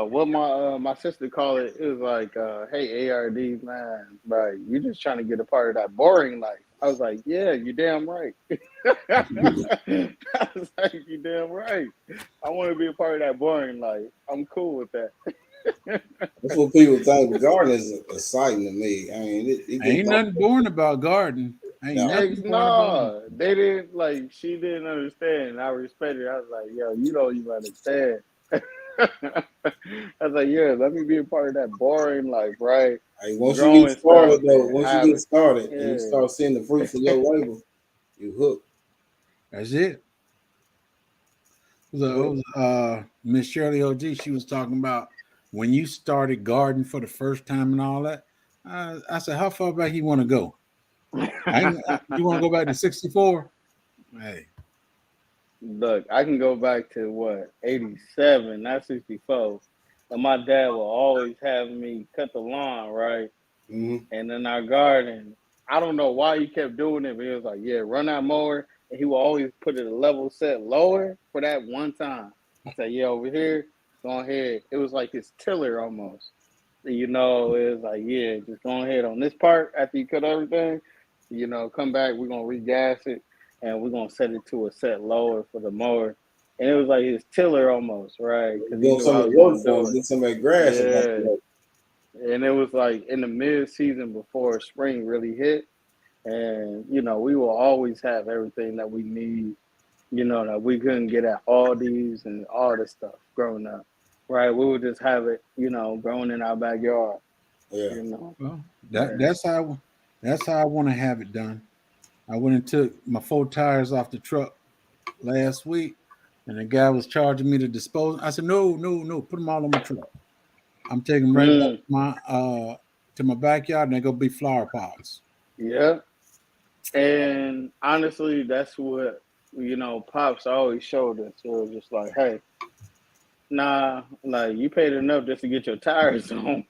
What my sister called it, it was like, hey ARD man, right, you just trying to get a part of that boring life. I was like, yeah, you're damn right. I was like, you damn right. I want to be a part of that boring life. I'm cool with that. That's what people think. The garden is exciting to me. I mean, it gets Ain't nothing boring about garden. Ain't no. nothing boring about it. No, they didn't like. She didn't understand. And I respected it. I was like, yo, you don't even understand. I was like, yeah, let me be a part of that boring life, right? Hey, once you get Growing started stuff though, and once you having, get started and you yeah, start seeing the fruits of your labor, you hooked. That's it. Miss Shirley OG, she was talking about when you started garden for the first time and all that. I said, how far back you want to go? You want to go back to 64? Hey, look, I can go back to what 87, not 64. And my dad will always have me cut the lawn, right? Mm-hmm. And in our garden, I don't know why he kept doing it, but he was like, yeah, run that mower. And he will always put it a level set lower for that one time. I said, yeah, over here, go ahead. It was like his tiller almost. You know, it was like, yeah, just go ahead on this part after you cut everything, you know, come back, we're going to regas it and we're going to set it to a set lower for the mower. And it was like his tiller almost, right? Because he Doing knew some I of the was work going to for do us, it. get some of that grass about Yeah. the And it was like in the mid season before spring really hit. And, you know, we will always have everything that we need, you know, that we couldn't get at Aldi's and all this stuff growing up. Right. We would just have it, you know, growing in our backyard, yeah. you know. well, Yeah. that's how I want to have it done. I went and took my 4 tires off the truck last week, and the guy was charging me to dispose. I said, no, put them all on my truck. I'm taking them right back Mm, to my backyard, and they're gonna be flower pots. yeah. And honestly, that's what, you know, Pops always showed us. It was just like, hey, nah, like you paid enough just to get your tires on.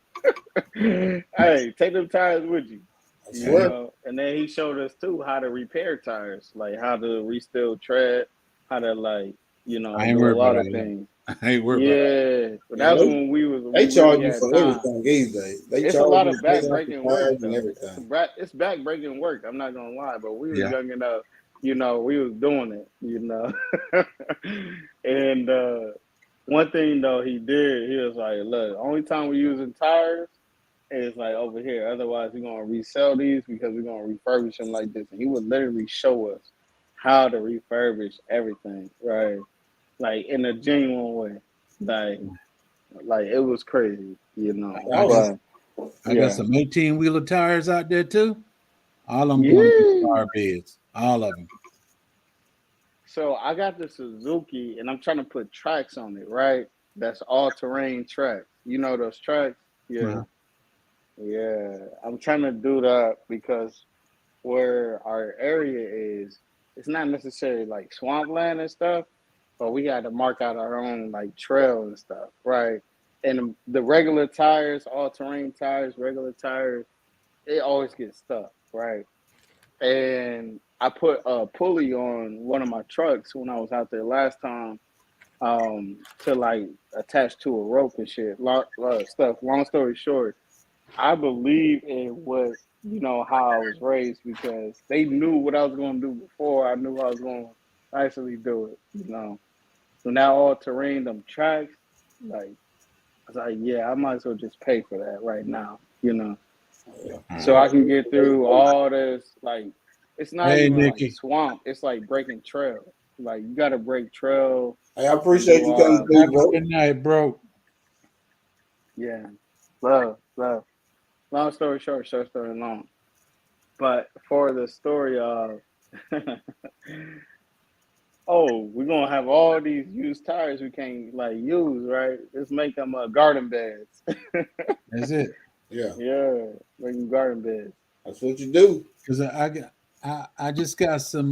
Hey, take them tires with you, I you swear. Hey, know. And then he showed us too how to repair tires, like how to restill tread, how to like, you know, I ain't do a worried about lot all of that. things. I ain't worried about all Yeah, but Yeah, that's when we they charge really you had for time. everything these days. They It's a charge lot you of to take back out the breaking work tires and though. everything. It's back breaking work. I'm not gonna lie, but we that. was Yeah, young enough, you know, we was doing it, you know. And one thing though he did, he was like, look, only time we using tires is like over here. Otherwise, we're gonna resell these because we're gonna refurbish them like this. And he would literally show us how to refurbish everything, right? Like in a genuine way. Like it was crazy, you know. I I got was But I got yeah. some 18-wheeler tires out there too. All of them going to be Yeah. flower beds. All of them. So I got the Suzuki and I'm trying to put tracks on it, right? That's all terrain tracks. You know those tracks? Yeah. Uh-huh. Yeah. I'm trying to do that because where our area is, it's not necessarily like swampland and stuff, but we got to mark out our own like trail and stuff, right? And the regular tires, all terrain tires, regular tires, it always gets stuck, right? And I put a pulley on one of my trucks when I was out there last time, to like attach to a rope and shit. Stuff. Long story short, I believe in what, you know, how I was raised because they knew what I was going to do before I knew I was going actually do it. So now all terrain, them tracks, like I was like, yeah, I might as well just pay for that right now. So I can get through all this. Like, it's not Hey, even like Nikki. swamp. It's like breaking trail. Like, you got to break trail. Hey, I appreciate you coming through, Have a bro. good night, bro. Yeah, love. Long story short story long. But for the story of, oh, we're gonna have all these used tires we can't like use, right? Let's make them garden beds. That's it. Yeah, Yeah, make them garden beds. that's what you do. Because I just got some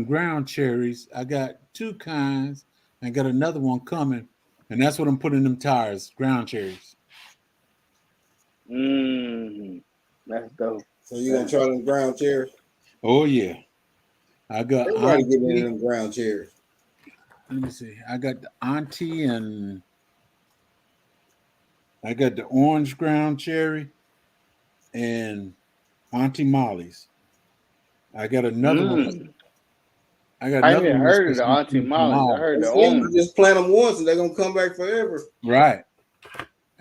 ground cherries. I got two kinds. I got another one coming, and that's what I'm putting in them tires. Ground cherries. That's dope. So you gonna try them ground chairs? Oh yeah. I got Everybody getting in auntie. them ground chairs. Let me see. I got the auntie and I got the orange ground cherry and Auntie Molly's. I got another one. I got I another even one that's heard of the supposed to Auntie be Molly's. I tomorrow. heard the See, you orange. just plant them once and they're gonna come back forever. Right.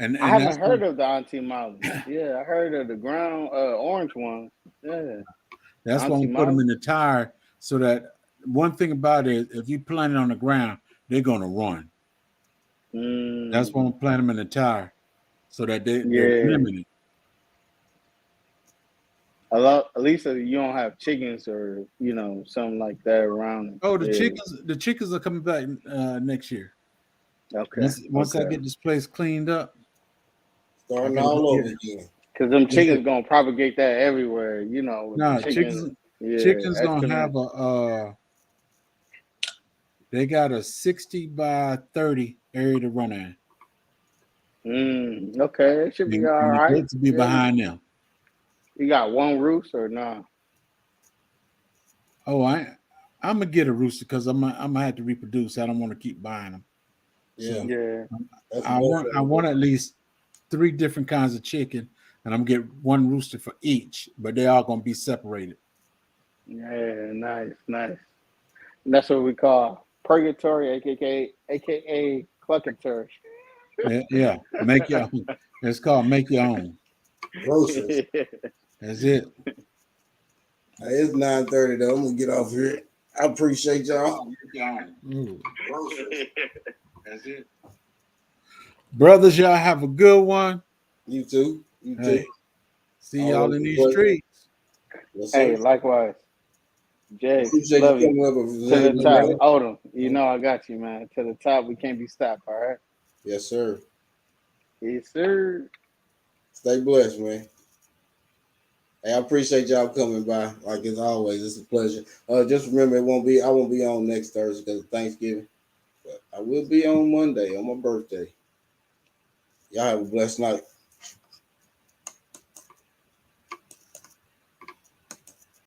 And I that's haven't heard of the Auntie Molly's. Yeah, I heard of the ground orange one. Yeah. That's why Auntie we put them Molly. in the tire so that one thing about it, if you plant it on the ground, they're gonna run. That's why we plant them in the tire so that they're limited. At least you don't have chickens or something like that around. Oh, the chickens are coming back next year. Okay. Once I get this place cleaned up, starting all over again. Because them chickens gonna propagate that everywhere. No, chickens gonna have they got a 60 by 30 area to run in. Okay, it should be all and right. the goats will be behind them. You got one roost or no? Oh, I'm gonna get a rooster because I'm gonna have to reproduce. I don't want to keep buying them. Yeah, yeah. I want at least 3 different kinds of chicken, and I'm gonna get one rooster for each, but they all gonna be separated. Yeah, nice. And that's what we call purgatory, aka cluckatory. Yeah, make your own. It's called make your own. Groceries. That's it. It's 9:30 though. I'm gonna get off here. I appreciate y'all. That's it. Brothers, y'all have a good one. You too. Hey, see y'all in these streets. Yes, hey, likewise. Jay, appreciate love you you. coming To up. the top. Odom, I got you, man. To the top, we can't be stopped, all right? Yes, sir. Yes, sir. Stay blessed, man. Hey, I appreciate y'all coming by. Like as always, it's a pleasure. Just remember, I won't be on next Thursday because of Thanksgiving, but I will be on Monday on my birthday. Y'all have a blessed night.